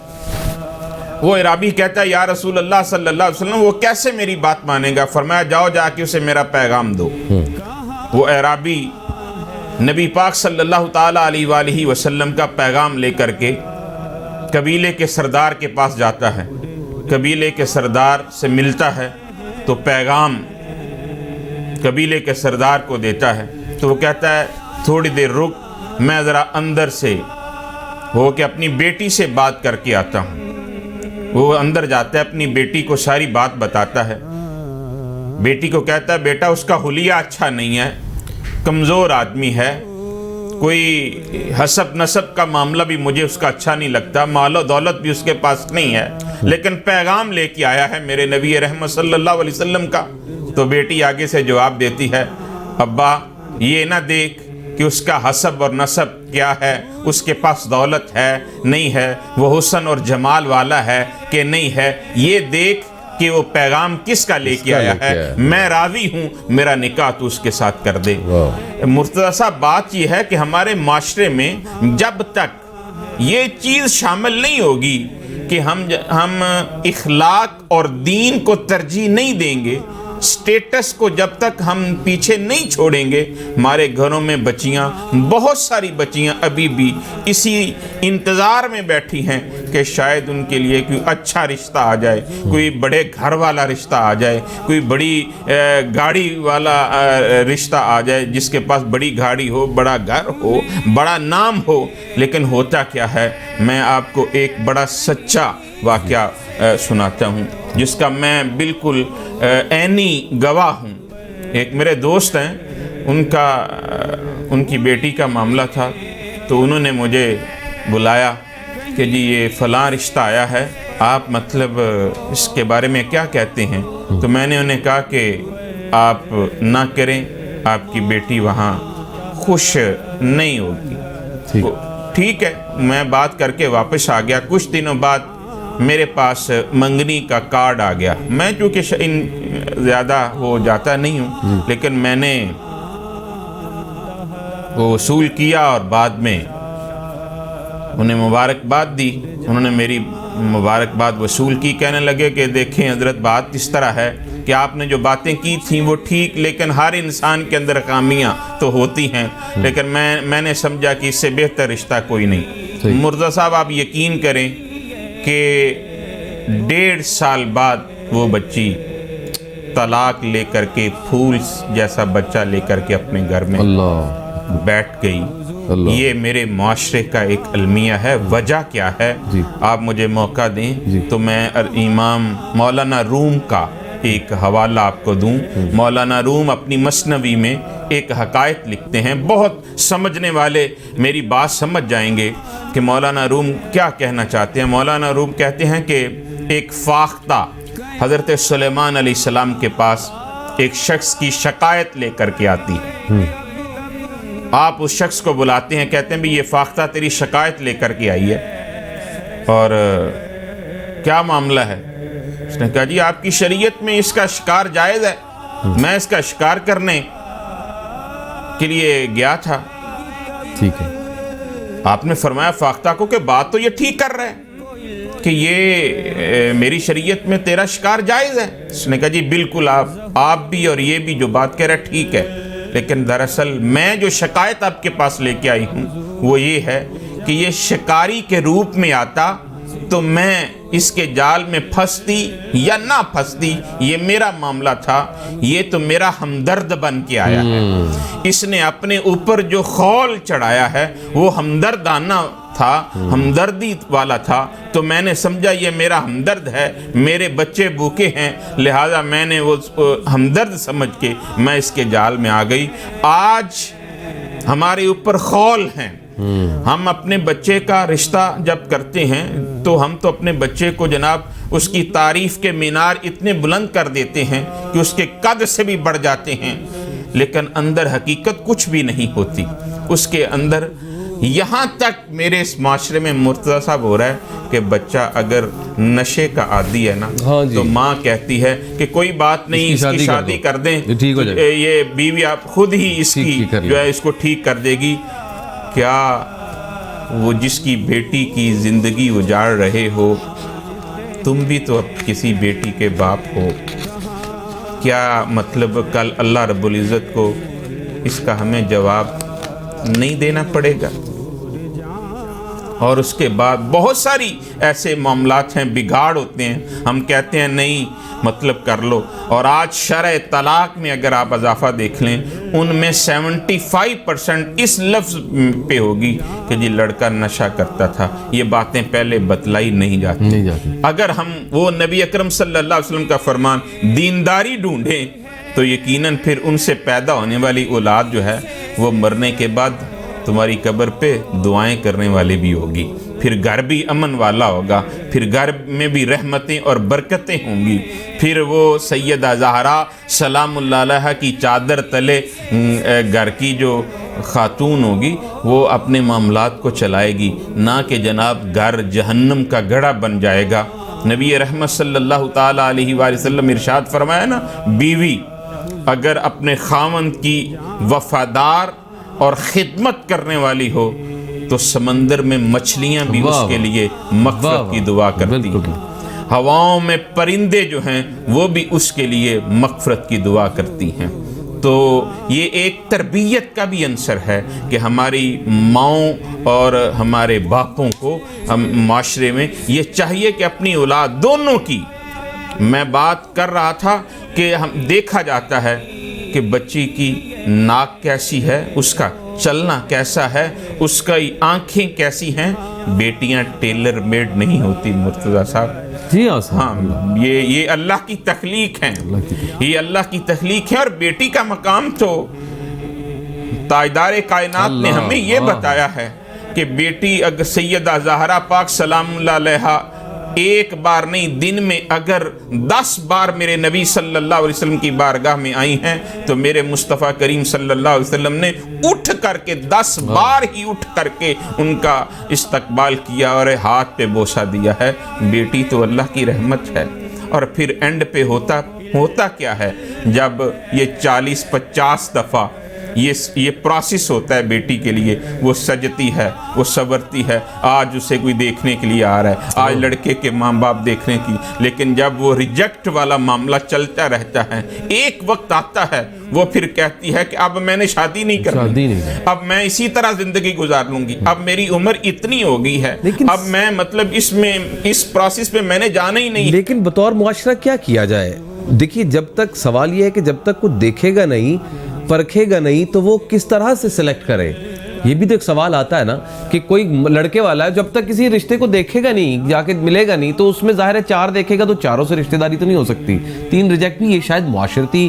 وہ اعرابی کہتا ہے یا رسول اللہ صلی اللہ علیہ وسلم وہ کیسے میری بات مانے گا؟ فرمایا جاؤ جا کے اسے میرا پیغام دو۔ وہ اعرابی نبی پاک صلی اللہ تعالیٰ علیہ وآلہ وسلم کا پیغام لے کر کے قبیلے کے سردار کے پاس جاتا ہے، قبیلے کے سردار سے ملتا ہے تو پیغام قبیلے کے سردار کو دیتا ہے۔ تو وہ کہتا ہے تھوڑی دیر رک، میں ذرا اندر سے ہو کے اپنی بیٹی سے بات کر کے آتا ہوں۔ وہ اندر جاتا ہے، اپنی بیٹی کو ساری بات بتاتا ہے۔ بیٹی کو کہتا ہے بیٹا اس کا حلیہ اچھا نہیں ہے، کمزور آدمی ہے، کوئی حسب نسب کا معاملہ بھی مجھے اس کا اچھا نہیں لگتا، مال و دولت بھی اس کے پاس نہیں ہے، لیکن پیغام لے کے آیا ہے میرے نبی رحمت صلی اللہ علیہ وسلم کا۔ تو بیٹی آگے سے جواب دیتی ہے ابا یہ نہ دیکھ کہ اس کا حسب اور نسب کیا ہے، اس کے پاس دولت ہے نہیں ہے، وہ حسن اور جمال والا ہے کہ نہیں ہے، یہ دیکھ کہ وہ پیغام کس کا لے کے آیا ہے، میں راضی ہوں، میرا نکاح تو اس کے ساتھ کر دے۔ مرتضیٰ صاحب بات یہ ہے کہ ہمارے معاشرے میں جب تک یہ چیز شامل نہیں ہوگی کہ ہم اخلاق اور دین کو ترجیح نہیں دیں گے، سٹیٹس کو جب تک ہم پیچھے نہیں چھوڑیں گے، ہمارے گھروں میں بچیاں، بہت ساری بچیاں ابھی بھی اسی انتظار میں بیٹھی ہیں کہ شاید ان کے لیے کوئی اچھا رشتہ آ جائے، کوئی بڑے گھر والا رشتہ آ جائے، کوئی بڑی گاڑی والا رشتہ آ جائے، جس کے پاس بڑی گاڑی ہو، بڑا گھر ہو، بڑا نام ہو۔ لیکن ہوتا کیا ہے، میں آپ کو ایک بڑا سچا واقعہ سناتا ہوں جس کا میں بالکل عینی گواہ ہوں۔ ایک میرے دوست ہیں، ان کی بیٹی کا معاملہ تھا، تو انہوں نے مجھے بلایا کہ جی یہ فلاں رشتہ آیا ہے، آپ مطلب اس کے بارے میں کیا کہتے ہیں؟ تو میں نے انہیں کہا کہ آپ نہ کریں، آپ کی بیٹی وہاں خوش نہیں ہوگی۔ ٹھیک ہے، میں بات کر کے واپس آ گیا۔ کچھ دنوں بعد میرے پاس منگنی کا کارڈ آ گیا۔ میں چونکہ زیادہ وہ جاتا نہیں ہوں، لیکن میں نے وہ وصول کیا اور بعد میں انہیں مبارکباد دی۔ انہوں نے میری مبارکباد وصول کی، کہنے لگے کہ دیکھیں حضرت بات اس طرح ہے کہ آپ نے جو باتیں کی تھیں وہ ٹھیک، لیکن ہر انسان کے اندر خامیاں تو ہوتی ہیں، لیکن میں نے سمجھا کہ اس سے بہتر رشتہ کوئی نہیں۔ مرتضیٰ صاحب آپ یقین کریں کہ 1.5 سال بعد وہ بچی طلاق لے کر کے، پھول جیسا بچہ لے کر کے اپنے گھر میں بیٹھ گئی۔ یہ میرے معاشرے کا ایک المیہ ہے۔ وجہ کیا ہے؟ آپ مجھے موقع دیں تو میں امام مولانا روم کا ایک حوالہ آپ کو دوں۔ مولانا روم اپنی مثنوی میں ایک حقائق لکھتے ہیں، بہت سمجھنے والے میری بات سمجھ جائیں گے کہ مولانا روم کیا کہنا چاہتے ہیں۔ مولانا روم کہتے ہیں کہ ایک فاختہ حضرت سلیمان علیہ السلام کے پاس ایک شخص کی شکایت لے کر کے آتی ہے۔ آپ اس شخص کو بلاتے ہیں، کہتے ہیں بھی یہ فاختہ تیری شکایت لے کر کے آئی ہے، اور کیا معاملہ ہے؟ اس نے کہا جی آپ کی شریعت میں اس کا شکار جائز ہے، میں اس کا شکار کرنے کے لیے گیا تھا۔ ٹھیک ہے، آپ نے فرمایا فاختہ کو کہ بات تو یہ ٹھیک کر رہے ہیں کہ یہ میری شریعت میں تیرا شکار جائز ہے۔ اس نے کہا جی بالکل، آپ بھی اور یہ بھی جو بات کہہ رہے ٹھیک ہے، لیکن دراصل میں جو شکایت آپ کے پاس لے کے آئی ہوں وہ یہ ہے کہ یہ شکاری کے روپ میں آتا تو میں اس کے جال میں پھنستی یا نہ پھنستی، یہ میرا معاملہ تھا، یہ تو میرا ہمدرد بن کے آیا ہے۔ اس نے اپنے اوپر جو خول چڑھایا ہے وہ ہمدردانہ تھا، ہمدردی والا تھا، تو میں نے سمجھا یہ میرا ہمدرد ہے، میرے بچے بھوکے ہیں، لہذا میں نے وہ ہمدرد سمجھ کے میں اس کے جال میں آ گئی۔ آج ہمارے اوپر خول ہیں، ہم اپنے بچے کا رشتہ جب کرتے ہیں تو ہم تو اپنے بچے کو جناب اس کی تعریف کے مینار اتنے بلند کر دیتے ہیں کہ اس کے قد سے بھی بڑھ جاتے ہیں، لیکن اندر حقیقت کچھ بھی نہیں ہوتی اس کے اندر۔ یہاں تک میرے اس معاشرے میں مرتضیٰ صاحب ہو رہا ہے کہ بچہ اگر نشے کا عادی ہے نا تو ماں کہتی ہے کہ کوئی بات نہیں، اس کی شادی کر دیں، یہ بیوی آپ خود ہی اس کی جو ہے اس کو ٹھیک کر دے گی۔ کیا وہ جس کی بیٹی کی زندگی اجاڑ رہے ہو، تم بھی تو اب کسی بیٹی کے باپ ہو، کیا مطلب کل اللہ رب العزت کو اس کا ہمیں جواب نہیں دینا پڑے گا؟ اور اس کے بعد بہت ساری ایسے معاملات ہیں، بگاڑ ہوتے ہیں، ہم کہتے ہیں نہیں مطلب کر لو، اور آج شرع طلاق میں اگر آپ اضافہ دیکھ لیں ان میں 75% اس لفظ پہ ہوگی کہ جی لڑکا نشہ کرتا تھا۔ یہ باتیں پہلے بتلائی نہیں جاتی۔ اگر ہم وہ نبی اکرم صلی اللہ علیہ وسلم کا فرمان دینداری ڈھونڈیں تو یقیناً پھر ان سے پیدا ہونے والی اولاد جو ہے وہ مرنے کے بعد تمہاری قبر پہ دعائیں کرنے والی بھی ہوگی، پھر گھر بھی امن والا ہوگا، پھر گھر میں بھی رحمتیں اور برکتیں ہوں گی، پھر وہ سیدہ زہرا سلام اللہ علیہا کی چادر تلے گھر کی جو خاتون ہوگی وہ اپنے معاملات کو چلائے گی، نہ کہ جناب گھر جہنم کا گڑھا بن جائے گا۔ نبی رحمت صلی اللہ تعالیٰ علیہ وآلہ وسلم ارشاد فرمایا نا، بیوی اگر اپنے خاوند کی وفادار اور خدمت کرنے والی ہو تو سمندر میں مچھلیاں بھی اس کے لیے مغفرت کی دعا کرتی ہیں، ہواؤں میں پرندے جو ہیں وہ بھی اس کے لیے مغفرت کی دعا کرتی ہیں۔ تو یہ ایک تربیت کا بھی عنصر ہے کہ ہماری ماؤں اور ہمارے باپوں کو ہم معاشرے میں یہ چاہیے کہ اپنی اولاد دونوں کی، میں بات کر رہا تھا کہ ہم دیکھا جاتا ہے کہ بچی کی ناک کیسی ہے، اس کا چلنا کیسا ہے، اس کا آنکھیں کیسی ہیں۔ بیٹیاں ٹیلر میڈ نہیں ہوتی مرتضیٰ صاحب، جی ہاں، یہ اللہ کی تخلیق ہیں، یہ اللہ کی تخلیق ہے۔ اور بیٹی کا مقام تو تاجدار کائنات نے ہمیں یہ بتایا ہے کہ بیٹی اگر سیدہ زہرا پاک سلام اللہ علیہا ایک بار نہیں، دن میں اگر 10 بار میرے نبی صلی اللہ علیہ وسلم کی بارگاہ میں آئی ہیں تو میرے مصطفیٰ کریم صلی اللہ علیہ وسلم نے اٹھ کر کے 10 بار ہی اٹھ کر کے ان کا استقبال کیا اور ہاتھ پہ بوسہ دیا ہے۔ بیٹی تو اللہ کی رحمت ہے۔ اور پھر اینڈ پہ ہوتا کیا ہے، جب یہ 40-50 دفعہ یہ پروسیس ہوتا ہے بیٹی کے لیے، وہ سجتی ہے، وہ صبرتی ہے، آج اسے کوئی دیکھنے کے لیے آ رہا ہے، آج لڑکے کے ماں باپ دیکھنے کی، لیکن جب وہ ریجیکٹ والا معاملہ چلتا رہتا ہے، ایک وقت آتا ہے وہ پھر کہتی ہے کہ اب میں نے شادی نہیں کرنی، اب میں اسی طرح زندگی گزار لوں گی، اب میری عمر اتنی ہو گئی ہے، اب میں مطلب اس پروسیس پہ میں نے جانا ہی نہیں۔ لیکن بطور معاشرہ کیا کیا جائے؟ دیکھیے، جب تک سوال یہ ہے کہ جب تک کوئی دیکھے گا نہیں، پرکھے گا نہیں، تو وہ کس طرح سے سلیکٹ کرے؟ یہ بھی تو ایک سوال آتا ہے نا کہ کوئی لڑکے والا ہے، جب تک کسی رشتے کو دیکھے گا نہیں، جا کے ملے گا نہیں، تو اس میں ظاہر ہے 4 دیکھے گا تو 4 سے رشتہ داری تو نہیں ہو سکتی، 3 ریجیکٹ بھی۔ یہ شاید معاشرتی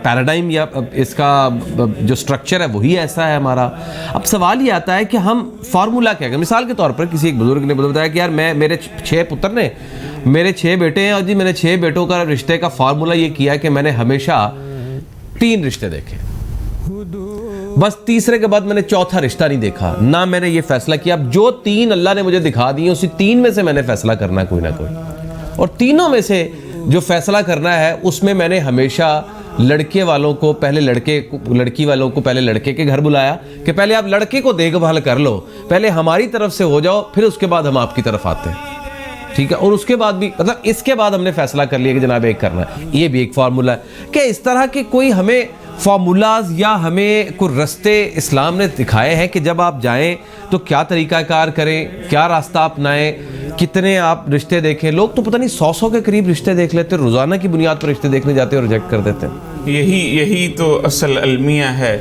پیراڈائم یا اس کا جو سٹرکچر ہے وہی ایسا ہے ہمارا۔ اب سوال یہ آتا ہے کہ ہم فارمولا کیا کریں؟ مثال کے طور پر کسی ایک بزرگ نے بتایا کہ یار میرے 6 پتر نے، میرے 6 بیٹے ہیں، اور جی میں نے 6 بیٹوں کا رشتے کا فارمولا یہ کیا کہ میں نے ہمیشہ 3 رشتے دیکھے، بس تیسرے کے بعد میں نے چوتھا رشتہ نہیں دیکھا، نہ میں نے یہ فیصلہ کیا۔ اب جو 3 اللہ نے مجھے دکھا دیے اسی 3 میں سے میں نے فیصلہ کرنا ہے کوئی نہ کوئی، اور تینوں میں سے جو فیصلہ کرنا ہے اس میں میں نے ہمیشہ لڑکے والوں کو پہلے لڑکی والوں کو پہلے لڑکے کے گھر بلایا کہ پہلے آپ لڑکے کو دیکھ بھال کر لو، پہلے ہماری طرف سے ہو جاؤ، پھر اس کے بعد ہم آپ کی طرف آتے ہیں، ٹھیک ہے؟ اور اس کے بعد بھی مطلب اس کے بعد ہم نے فیصلہ کر لیا کہ جناب ایک کرنا ہے۔ یہ بھی ایک فارمولا ہے کہ اس طرح کے کوئی ہمیں فارمولاز یا ہمیں کوئی رستے اسلام نے دکھائے ہیں کہ جب آپ جائیں تو کیا طریقہ کار کریں، کیا راستہ اپنائیں، کتنے آپ رشتے دیکھیں؟ لوگ تو پتہ نہیں 100 کے قریب رشتے دیکھ لیتے، روزانہ کی بنیاد پر رشتے دیکھنے جاتے ہیں اور ریجیکٹ کر دیتے ہیں۔ یہی تو اصل المیہ ہے۔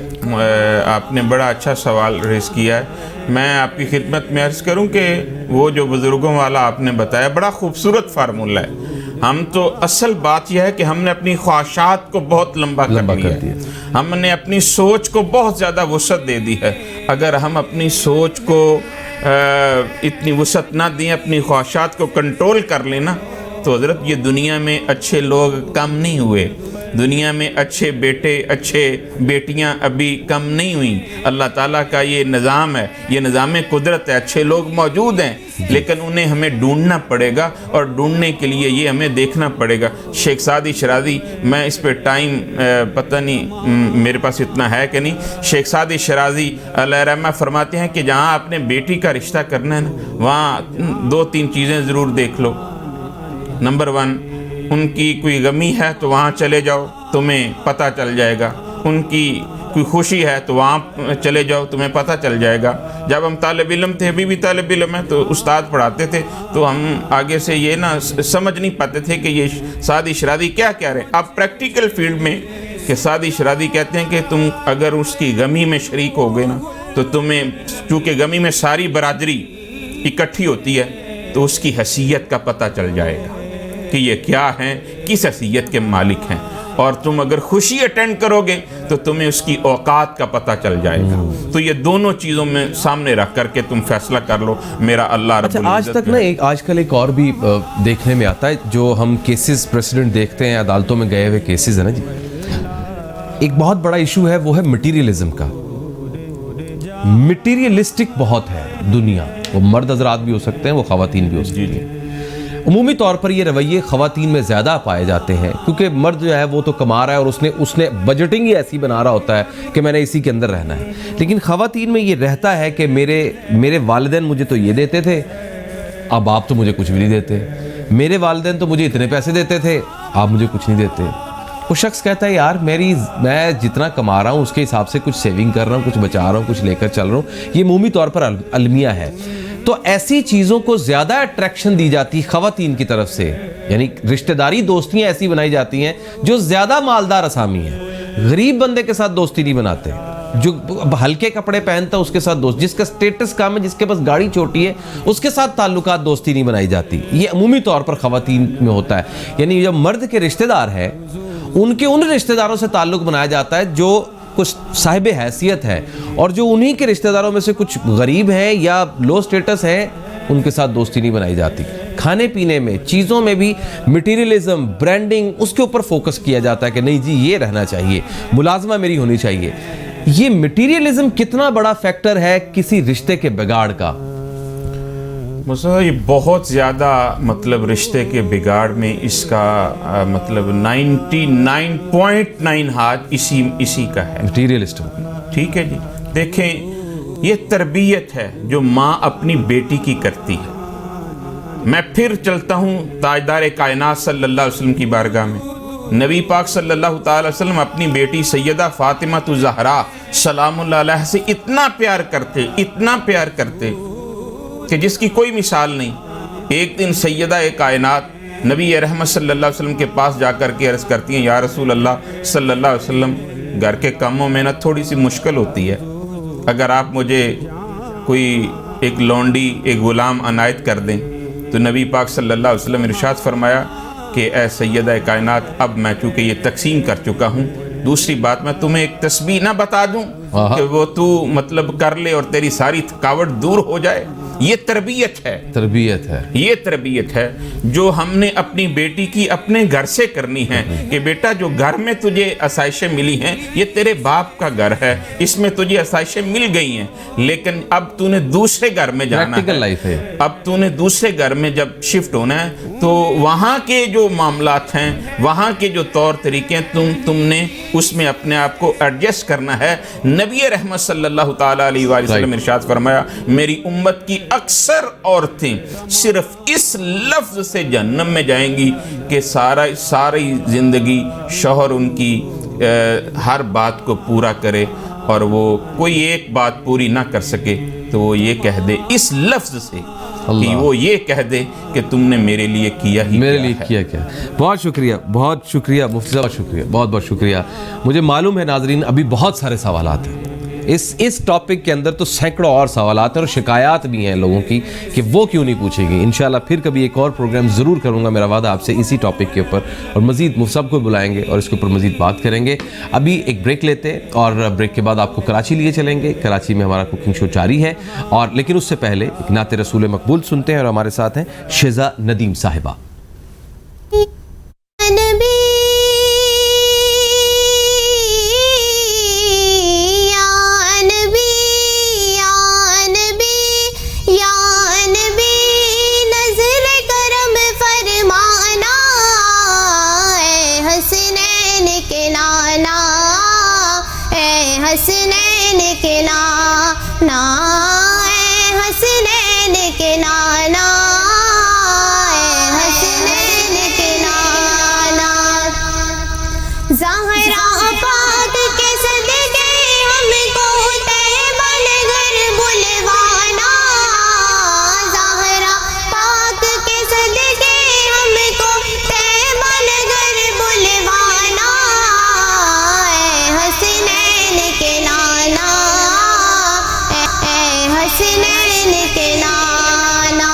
آپ نے بڑا اچھا سوال ریز کیا ہے۔ میں آپ کی خدمت میں عرض کروں کہ وہ جو بزرگوں والا آپ نے بتایا بڑا خوبصورت فارمولہ ہے، ہم تو اصل بات یہ ہے کہ ہم نے اپنی خواہشات کو بہت لمبا کر دیا ہے، ہم نے اپنی سوچ کو بہت زیادہ وسعت دے دی ہے۔ اگر ہم اپنی سوچ کو اتنی وسعت نہ دیں، اپنی خواہشات کو کنٹرول کر لینا، تو حضرت یہ دنیا میں اچھے لوگ کم نہیں ہوئے، دنیا میں اچھے بیٹے اچھے بیٹیاں ابھی کم نہیں ہوئیں۔ اللہ تعالیٰ کا یہ نظام ہے، یہ نظام قدرت ہے، اچھے لوگ موجود ہیں، لیکن انہیں ہمیں ڈھونڈنا پڑے گا، اور ڈھونڈنے کے لیے یہ ہمیں دیکھنا پڑے گا۔ شیخ سعدی شرازی، میں اس پہ ٹائم پتہ نہیں میرے پاس اتنا ہے کہ نہیں، شیخ سعدی شرازی علیہ رحمہ فرماتے ہیں کہ جہاں آپ نے بیٹی کا رشتہ کرنا ہے نا، وہاں 2-3 چیزیں ضرور دیکھ لو۔ نمبر 1، ان کی کوئی غمی ہے تو وہاں چلے جاؤ، تمہیں پتہ چل جائے گا۔ ان کی کوئی خوشی ہے تو وہاں چلے جاؤ، تمہیں پتہ چل جائے گا۔ جب ہم طالب علم تھے، ابھی بھی طالب علم ہیں، تو استاد پڑھاتے تھے تو ہم آگے سے یہ نہ سمجھ نہیں پاتے تھے کہ یہ سعدی شرازی کیا کہہ رہے ہیں۔ اب پریکٹیکل فیلڈ میں کہ سعدی شرازی کہتے ہیں کہ تم اگر اس کی غمی میں شریک ہو گئے نا، تو تمہیں، چونکہ غمی میں ساری برادری اکٹھی ہوتی ہے، تو اس کی حیثیت کا پتہ چل جائے گا کہ یہ کیا ہیں، کس حیثیت کے مالک ہیں۔ اور تم اگر خوشی اٹینڈ کرو گے تو تمہیں اس کی اوقات کا پتہ چل جائے گا۔ تو یہ دونوں چیزوں میں سامنے رکھ کر کے تم فیصلہ کر لو، میرا اللہ رب العزت۔ آج تک نا آج کل ایک اور بھی دیکھنے میں آتا ہے، جو ہم کیسز پریسیڈنٹ دیکھتے ہیں، عدالتوں میں گئے ہوئے کیسز ہیں نا جی، ایک بہت بڑا ایشو ہے، وہ ہے مٹیریلزم کا۔ مٹیریلسٹک بہت ہے دنیا، وہ مرد حضرات بھی ہو سکتے ہیں، وہ خواتین بھی ہو سکتی ہیں۔ عمومی طور پر یہ رویے خواتین میں زیادہ پائے جاتے ہیں، کیونکہ مرد جو ہے وہ تو کما رہا ہے، اور اس نے بجٹنگ ہی ایسی بنا رہا ہوتا ہے کہ میں نے اسی کے اندر رہنا ہے۔ لیکن خواتین میں یہ رہتا ہے کہ میرے والدین مجھے تو یہ دیتے تھے، اب آپ تو مجھے کچھ بھی نہیں دیتے، میرے والدین تو مجھے اتنے پیسے دیتے تھے، آپ مجھے کچھ نہیں دیتے۔ وہ شخص کہتا ہے یار میں جتنا کما رہا ہوں اس کے حساب سے کچھ سیونگ کر رہا ہوں، کچھ بچا رہا ہوں، کچھ لے کر چل رہا ہوں۔ یہ عمومی طور پر المیہ ہے۔ تو ایسی چیزوں کو زیادہ اٹریکشن دی جاتی خواتین کی طرف سے، یعنی رشتہ داری دوستیاں ایسی بنائی جاتی ہیں جو زیادہ مالدار اسامی ہیں۔ غریب بندے کے ساتھ دوستی نہیں بناتے، جو ہلکے کپڑے پہنتا ہے اس کے ساتھ دوست، جس کا سٹیٹس کم ہے، جس کے پاس گاڑی چھوٹی ہے، اس کے ساتھ تعلقات دوستی نہیں بنائی جاتی۔ یہ عمومی طور پر خواتین میں ہوتا ہے، یعنی جب مرد کے رشتہ دار ہیں، ان رشتہ داروں سے تعلق بنایا جاتا ہے جو کچھ صاحب حیثیت ہے، اور جو انہی کے رشتہ داروں میں سے کچھ غریب ہیں یا لو سٹیٹس ہیں، ان کے ساتھ دوستی نہیں بنائی جاتی۔ کھانے پینے میں، چیزوں میں بھی مٹیریلزم، برانڈنگ، اس کے اوپر فوکس کیا جاتا ہے کہ نہیں جی یہ رہنا چاہیے، ملازمہ میری ہونی چاہیے۔ یہ مٹیریلزم کتنا بڑا فیکٹر ہے کسی رشتے کے بگاڑ کا؟ یہ بہت زیادہ مطلب رشتے کے بگاڑ میں اس کا مطلب 99.9 ہاتھ اسی کا ہے، مٹیریلسٹ۔ ٹھیک ہے جی۔ دیکھیں، یہ تربیت ہے جو ماں اپنی بیٹی کی کرتی ہے۔ میں پھر چلتا ہوں تاجدار کائنات صلی اللہ علیہ وسلم کی بارگاہ میں۔ نبی پاک صلی اللہ تعالی وسلم اپنی بیٹی سیدہ فاطمہ الزہرا سلام اللہ علیہ سے اتنا پیار کرتے کہ جس کی کوئی مثال نہیں۔ ایک دن سیدہ کائنات نبی رحمت صلی اللہ علیہ وسلم کے پاس جا کر کے عرض کرتی ہیں، یا رسول اللہ صلی اللہ علیہ وسلم، گھر کے کاموں میں تھوڑی سی مشکل ہوتی ہے، اگر آپ مجھے کوئی ایک لونڈی، ایک غلام عنایت کر دیں۔ تو نبی پاک صلی اللہ علیہ وسلم ارشاد فرمایا کہ اے سیدہ کائنات، اب میں چونکہ یہ تقسیم کر چکا ہوں، دوسری بات میں تمہیں ایک تسبیح نہ بتا دوں کہ وہ تو مطلب کر لے اور تیری ساری تھکاوٹ دور ہو جائے؟ یہ تربیت ہے، یہ تربیت ہے جو ہم نے اپنی بیٹی کی اپنے گھر سے کرنی ہے کہ بیٹا جو گھر میں تجھے آسائشیں ملی ہیں یہ تیرے باپ کا گھر ہے، اس میں تجھے آسائشیں مل گئی ہیں، لیکن اب تو نے دوسرے گھر میں جانا ہے، اب تو نے دوسرے گھر میں جب شفٹ ہونا ہے تو وہاں کے جو معاملات ہیں، وہاں کے جو طور طریقے تم نے اس میں اپنے آپ کو ایڈجسٹ کرنا ہے۔ نبی رحمت صلی اللہ تعالیٰ علیہ وآلہ وسلم ارشاد فرمایا، میری امت کی اکثر عورتیں صرف اس لفظ سے جہنم میں جائیں گی کہ ساری زندگی شوہر ان کی ہر بات کو پورا کرے اور وہ کوئی ایک بات پوری نہ کر سکے تو وہ یہ کہہ دے اس لفظ سے کہ وہ یہ کہہ دے کہ تم نے میرے لیے کیا ہی میرے لیے کیا کیا۔ بہت شکریہ مفتی صاحب، بہت شکریہ، بہت شکریہ۔ مجھے معلوم ہے ناظرین ابھی بہت سارے سوالات ہیں، اس ٹاپک کے اندر تو سینکڑوں اور سوالات ہیں اور شکایات بھی ہیں لوگوں کی کہ وہ کیوں نہیں پوچھے گی. انشاءاللہ پھر کبھی ایک اور پروگرام ضرور کروں گا, میرا وعدہ آپ سے, اسی ٹاپک کے اوپر, اور مزید سب کو بلائیں گے اور اس کے اوپر مزید بات کریں گے. ابھی ایک بریک لیتے ہیں اور بریک کے بعد آپ کو کراچی لیے چلیں گے. کراچی میں ہمارا کوکنگ شو جاری ہے, اور لیکن اس سے پہلے ایک نعت رسول مقبول سنتے ہیں, اور ہمارے ساتھ ہیں شیزا ندیم صاحبہ. حسنین کے نانا حسنین کے نانا حسنین کے نانا زہرا پاک کے صدقے ہم کو طیبہ نگر بلوانا زہرا پاک کے صدقے ہم کو طیبہ نگر بلوانا حسنین کے نانا حسنین کے نانا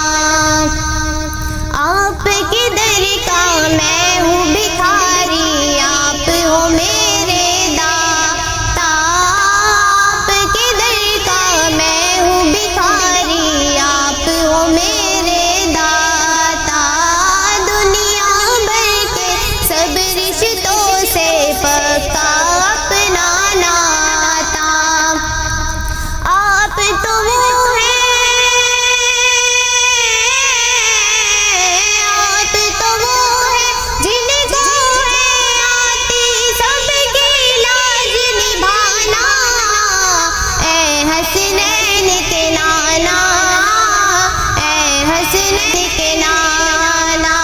آپ کے در کا میں ہوں بھکاری آپ ہو میرے داتا آپ کے در کا میں ہوں بھکاری آپ ہو میرے داتا دنیا بھر کے سب رشتوں سے پکا اپنا ناتا آپ تو وہ ہیں آپ تو وہ ہیں جن کو ہے آتی سب کی لاج نبھانا اے حسنین کے نانا اے حسنین کے نانا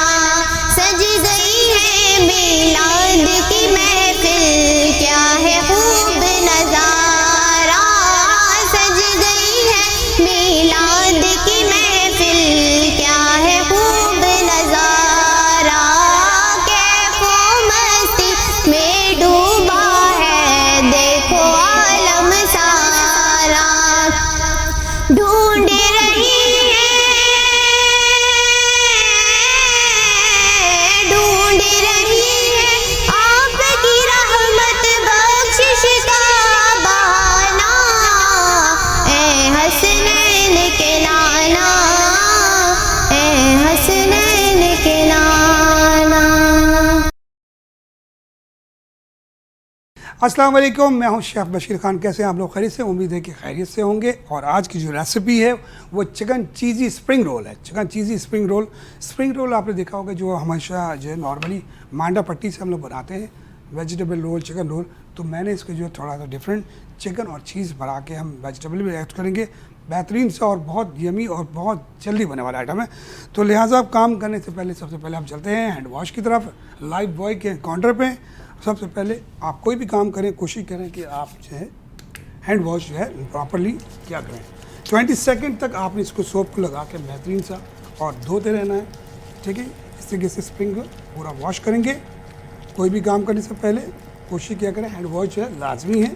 سج گئی ہے میلاد کی محفل کیا ہے خوب نظارہ سج گئی ہے میلاد کی محفل کیا ہے خوب نظارہ کیف و مستی میں ڈوبا ہے دیکھو عالم سارا ڈھونڈ رہی ہے ڈھونڈ رہی ہے آپ کی رحمت بخشش کا بہانہ اے حسنین کے نانا اے حسنین کے نانا. السلام علیکم, میں ہوں شیخ بشیر خان. کیسے ہیں آپ لوگ؟ خیریت سے؟ امید ہے کہ خیریت سے ہوں گے. اور آج کی جو ریسیپی ہے وہ چکن چیزی اسپرنگ رول ہے. چکن چیزی اسپرنگ رول آپ نے دیکھا ہوگا جو ہمیشہ جو ہے نارملی مانڈا پٹی سے ہم لوگ بناتے ہیں, ویجیٹیبل رول, چکن رول. تو میں نے اس کے جو ہے تھوڑا سا ڈفرینٹ چکن اور چیز بنا کے ہم ویجیٹیبل بھی ایڈ کریں گے. بہترین سا اور بہت یمی اور بہت جلدی بنے والا آئٹم ہے. تو لہٰذا کام کرنے سے پہلے سب سے پہلے ہم چلتے ہیں ہینڈ واش کی طرف, لائف بوائے کے کاؤنٹر پہ. سب سے پہلے آپ کوئی بھی کام کریں کوشش کریں کہ آپ جو ہے ہینڈ واش جو ہے پراپرلی کیا کریں. 20 سیکنڈ تک آپ نے اس کو سوپ کو لگا کے بہترین سا اور دھوتے رہنا ہے. ٹھیک ہے, اس طریقے سے اسپرنگ کو پورا واش کریں گے. کوئی بھی کام کرنے سے پہلے کوشش کیا کریں ہینڈ واش جو ہے لازمی ہے.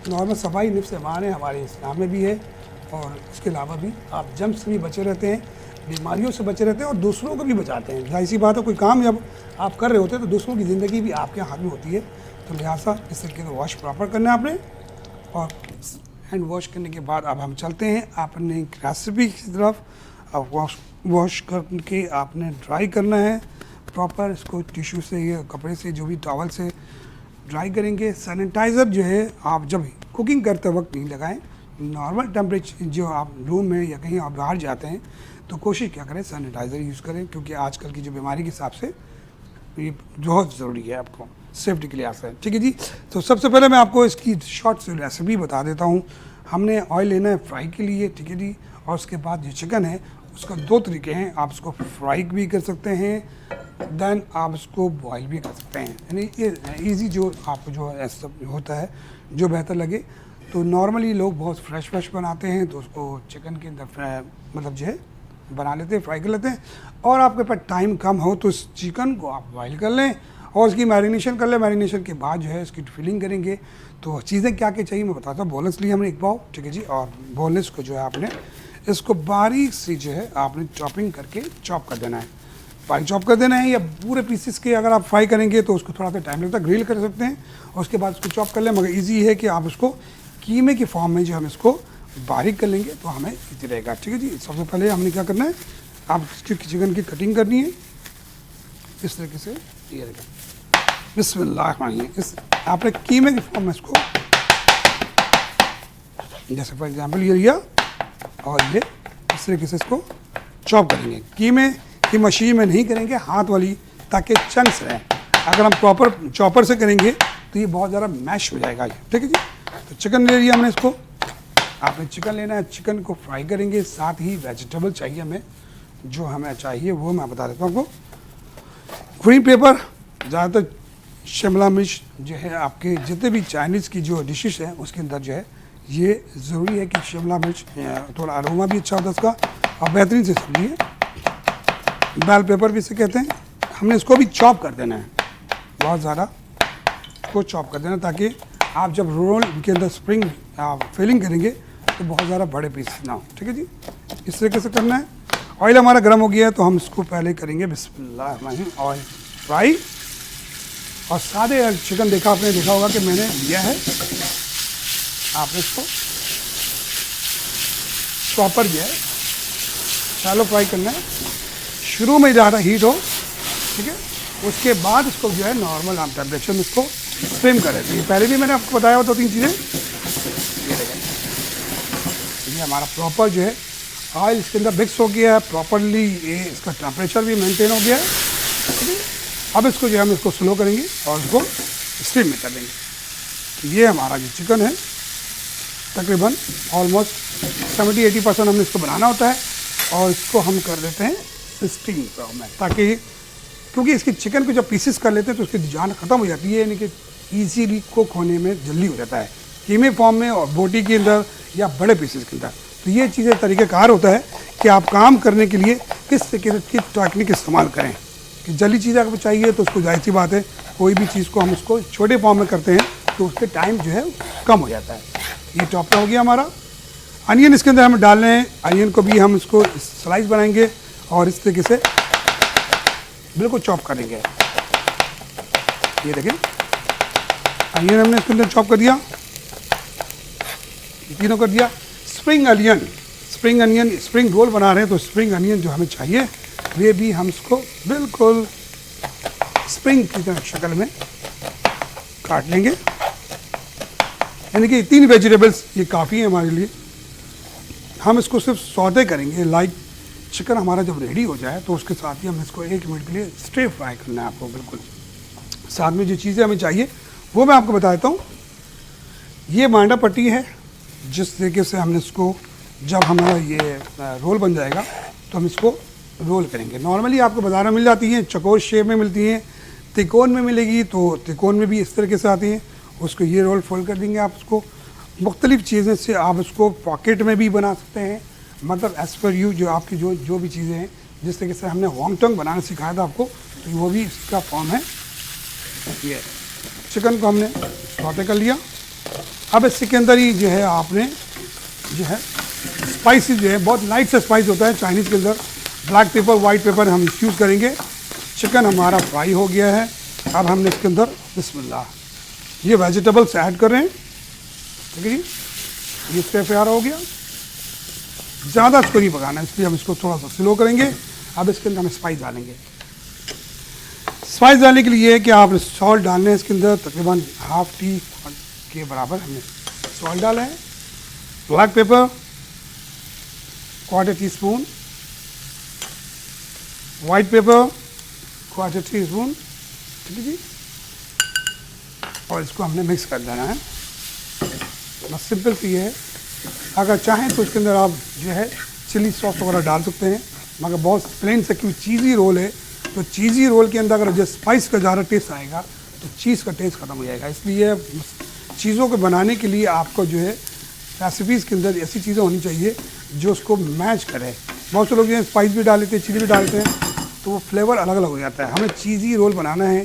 نارمل صفائی نفس ایمان ہے, ہمارے اسلام میں بھی ہے. اور اس کے علاوہ بھی آپ جرم سے بھی بچے رہتے ہیں, بیماریوں سے بچے رہتے ہیں اور دوسروں کو بھی بچاتے ہیں. ظاہر سی بات ہے کوئی کام جب آپ کر رہے ہوتے ہیں تو دوسروں کی زندگی بھی آپ کے ہاتھ میں ہوتی ہے. تو لہٰذا اس طریقے سے واش پراپر کرنا ہے آپ نے. اور ہینڈ واش کرنے کے بعد اب ہم چلتے ہیں اپنے ریسیپی کی طرف. اب واش کر کے آپ نے ڈرائی کرنا ہے پراپر. اس کو ٹیشو سے یا کپڑے سے جو بھی ٹاول سے ڈرائی کریں گے. سینیٹائزر جو ہے آپ جب کوکنگ کرتے وقت نہیں لگائیں. نارمل ٹیمپریچر جو آپ روم میں یا کہیں آپ باہر جاتے ہیں تو کوشش کیا کریں سینیٹائزر یوز کریں, کیونکہ آج کل کی جو بیماری کے حساب سے یہ بہت ضروری ہے آپ کو سیفٹی کے لحاظ سے. ٹھیک ہے جی. تو سب سے پہلے میں آپ کو اس کی شارٹ سی ریسیپی بتا دیتا ہوں. ہم نے آئل لینا ہے فرائی کے لیے. ٹھیک ہے جی. اور اس کے بعد جو چکن ہے اس کا 2 طریقے ہیں. آپ اس کو فرائی بھی کر سکتے ہیں, دین آپ اس کو بوائل بھی کر سکتے ہیں. یعنی یہ ایزی جو آپ کو جو ایسا ہوتا ہے جو بہتر لگے. تو نارملی لوگ بہت فریش بناتے ہیں تو اس کو چکن کے اندر مطلب جو ہے بنا لیتے ہیں, فرائی کر لیتے ہیں. اور آپ کے پاس ٹائم کم ہو تو اس چکن کو آپ بوائل کر لیں اور اس کی میرینیشن کر لیں. میرینیشن کے بعد جو ہے اس کی فلنگ کریں گے. تو چیزیں کیا کیا چاہیے میں بتاتا ہوں. بون لیس لی ہم نے ایک پاؤ, ٹھیک ہے جی, اور بون لیس کو جو ہے آپ نے اس کو باریک سی جو ہے آپ نے چاپنگ کر کے چاپ کر دینا ہے. باریک چاپ کر دینا ہے, یا پورے پیسز کے اگر آپ فرائی کریں گے تو اس کو تھوڑا سا ٹائم لگتا ہے, گریل کر سکتے ہیں اور اس کے بعد اس کو چاپ کر لیں. مگر ایزی ہے کہ آپ اس کو قیمے کی فارم میں جو ہم اس کو باریک کر لیں گے تو ہمیں ایزی رہے گا, ٹھیک ہے جی. سب سے پہلے ہم نے کیا کرنا ہے, آپ اس کی چکن کی کٹنگ کرنی ہے اس طریقے سے. یہ رہے گا, بسم اللہ الرحمن الرحیم. اس آپ نے قیمے کی فارم میں اس کو جیسے فار ایگزامپل یہ لیا اور یہ اس طریقے سے اس کو چاپ کریں گے. قیمے کی مشین میں نہیں کریں گے, ہاتھ والی, تاکہ چنکس رہیں. اگر ہم پراپر چاپر سے کریں گے تو یہ بہت زیادہ میش ہو جائے گا, ٹھیک ہے جی. تو چکن لے لیا ہم نے اس کو. آپ نے چکن لینا ہے, چکن کو فرائی کریں گے. ساتھ ہی ویجیٹیبل چاہیے ہمیں, جو ہمیں چاہیے وہ میں بتا دیتا ہوں آپ کو. گرین پیپر, زیادہ تر شملہ مرچ جو ہے آپ کے جتنے بھی چائنیز کی جو ڈشز ہیں اس کے اندر جو ہے یہ ضروری ہے کہ شملہ مرچ تھوڑا اروما بھی اچھا ہوتا ہے اس کا, اور بہترین سے سبزی ہے. بیل پیپر بھی اسے کہتے ہیں. ہم نے اس کو بھی چاپ کر دینا ہے, بہت زیادہ کو چاپ کر دینا, تاکہ آپ جب رول کے اندر اسپرنگ فلنگ کریں گے تو بہت زیادہ بڑے پیس نہ ہو, ٹھیک ہے جی. اس طریقے سے کرنا ہے. آئل ہمارا گرم ہو گیا ہے تو ہم اس کو پہلے کریں گے بسم اللہ الرحمن الرحیم آئل فرائی. اور سادے چکن دیکھا آپ نے دیکھا ہوگا کہ میں نے لیا ہے, آپ نے اس کو پراپر جو ہے شالو فرائی کرنا ہے. شروع میں زیادہ ہیٹ ہو, ٹھیک ہے. اس کے بعد اس کو جو ہے نارمل ہم ٹیمپریچر میں اس کو اسٹریم کریں. تو یہ پہلے بھی میں نے آپ کو بتایا ہوا 2-3 چیزیں. یہ ہمارا پراپر جو ہے آئل اس کے اندر مکس ہو گیا ہے پراپرلی, اس کا ٹیمپریچر بھی مینٹین ہو گیا ہے, ٹھیک ہے. اب اس کو جو ہے ہم اس کو سلو کریں گے اور اس کو اسٹریم میں کر دیں گے. یہ ہمارا جو چکن ہے تقریباً آلموسٹ 70-80% ہم نے اس کو بنانا ہوتا ہے, اور اس کو ہم کر دیتے ہیں اسٹیم میں, تاکہ کیونکہ اس کی چکن کو جب پیسز کر لیتے ہیں تو اس کی جان ختم ہو جاتی ہے, یعنی کہ ایزیلی کوک ہونے میں جلدی ہو جاتا ہے قیمے فارم میں اور بوٹی کے اندر یا بڑے پیسز کے اندر. تو یہ چیزیں طریقہ کار ہوتا ہے کہ آپ کام کرنے کے لیے کس طریقے کی ٹیکنیک استعمال کریں. کہ جلی چیز اگر چاہیے تو اس کو ظاہر سی بات ہے, کوئی بھی چیز کو ہم اس کو چھوٹے فارم میں کرتے ہیں تو اس کے ٹائم جو ہے کم ہو جاتا ہے. یہ چاپ ہو گیا ہمارا. انین اس کے اندر ہم ڈالنے ہیں, انین کو بھی ہم اس کو سلائس بنائیں گے اور اس طریقے سے بالکل چاپ کریں گے. یہ دیکھیں انین ہم نے اس کے اندر چاپ کر دیا, تینوں کر دیا. Spring onion, spring onion, spring roll بنا رہے ہیں تو اسپرنگ انین جو ہمیں چاہیے یہ بھی ہم اس کو بالکل اسپرنگ کی طرح شکل میں کاٹ لیں گے. یعنی کہ 3 ویجیٹیبلس یہ کافی ہیں ہمارے لیے. ہم اس کو صرف سوتے کریں گے, لائک چکن ہمارا جب ریڈی ہو جائے تو اس کے ساتھ ہی ہم اس کو 1 منٹ کے لیے اسٹر فرائی کرنا ہے آپ کو. بالکل ساتھ میں جو چیزیں ہمیں چاہیے وہ میں آپ کو بتا دیتا ہوں. یہ مانڈا پٹی ہے, جس طریقے سے ہم نے اس کو جب ہمارا یہ رول بن جائے گا تو ہم اس کو رول کریں گے. نارملی آپ کو بازار میں مل جاتی ہیں, چکور شیپ میں ملتی ہیں, تکون میں ملے گی تو تکون میں بھی اس طریقے سے آتی ہیں. اس کو یہ رول فولڈ کر دیں گے آپ. اس کو مختلف چیزیں سے آپ اس کو پاکٹ میں بھی بنا سکتے ہیں, مطلب ایز پر یو جو آپ کی جو بھی چیزیں ہیں. جس طریقے سے ہم نے وانگ ٹنگ بنانا سکھایا تھا آپ کو, تو وہ بھی اس کا فارم ہے. یہ چکن کو ہم نے سوتے کر لیا. اب اس کے اندر ہی جو ہے آپ نے جو ہے اسپائسی جو ہے بہت لائٹ سے اسپائس ہوتا ہے چائنیز کے اندر. بلیک پیپر, وائٹ پیپر ہم یوز کریں گے. چکن ہمارا فرائی ہو گیا ہے. اب ہم نے اس کے اندر بسم اللہ یہ ویجیٹیبلس ایڈ کر رہے ہیں, ٹھیک ہے جی. یہ اس پہ تیار ہو گیا. زیادہ اس کو نہیں پکانا ہے, اس لیے ہم اس کو تھوڑا سا سلو کریں گے. اب اس کے اندر ہم اسپائس ڈالیں گے. اسپائس ڈالنے کے لیے کہ آپ نے سالٹ ڈالنے ہیں اس کے اندر, تقریباً ½ ٹی کے برابر ہم نے سالٹ ڈالا ہے. Black paper ¼ T spoon, white paper ¼ T spoon, ٹھیک ہے جی. اور اس کو ہم نے مکس کر دینا ہے. بس سمپل سی ہے. اگر چاہیں تو اس کے اندر آپ جو ہے چلی ساس وغیرہ ڈال سکتے ہیں, مگر بہت پلین سے کیونکہ چیزی رول ہے تو چیزی رول کے اندر اگر جو اسپائس کا زیادہ ٹیسٹ آئے گا تو چیز کا ٹیسٹ ختم ہو جائے گا. اس لیے چیزوں کو بنانے کے لیے آپ کو جو ہے ریسیپیز کے اندر ایسی چیزیں ہونی چاہیے جو اس کو میچ کرے. بہت سے لوگ جو ہے اسپائس بھی ڈال لیتے ہیں, چیزیں بھی ڈالتے ہیں, تو وہ فلیور الگ الگ ہو جاتا ہے. ہمیں چیزی رول بنانا ہے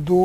2,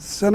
7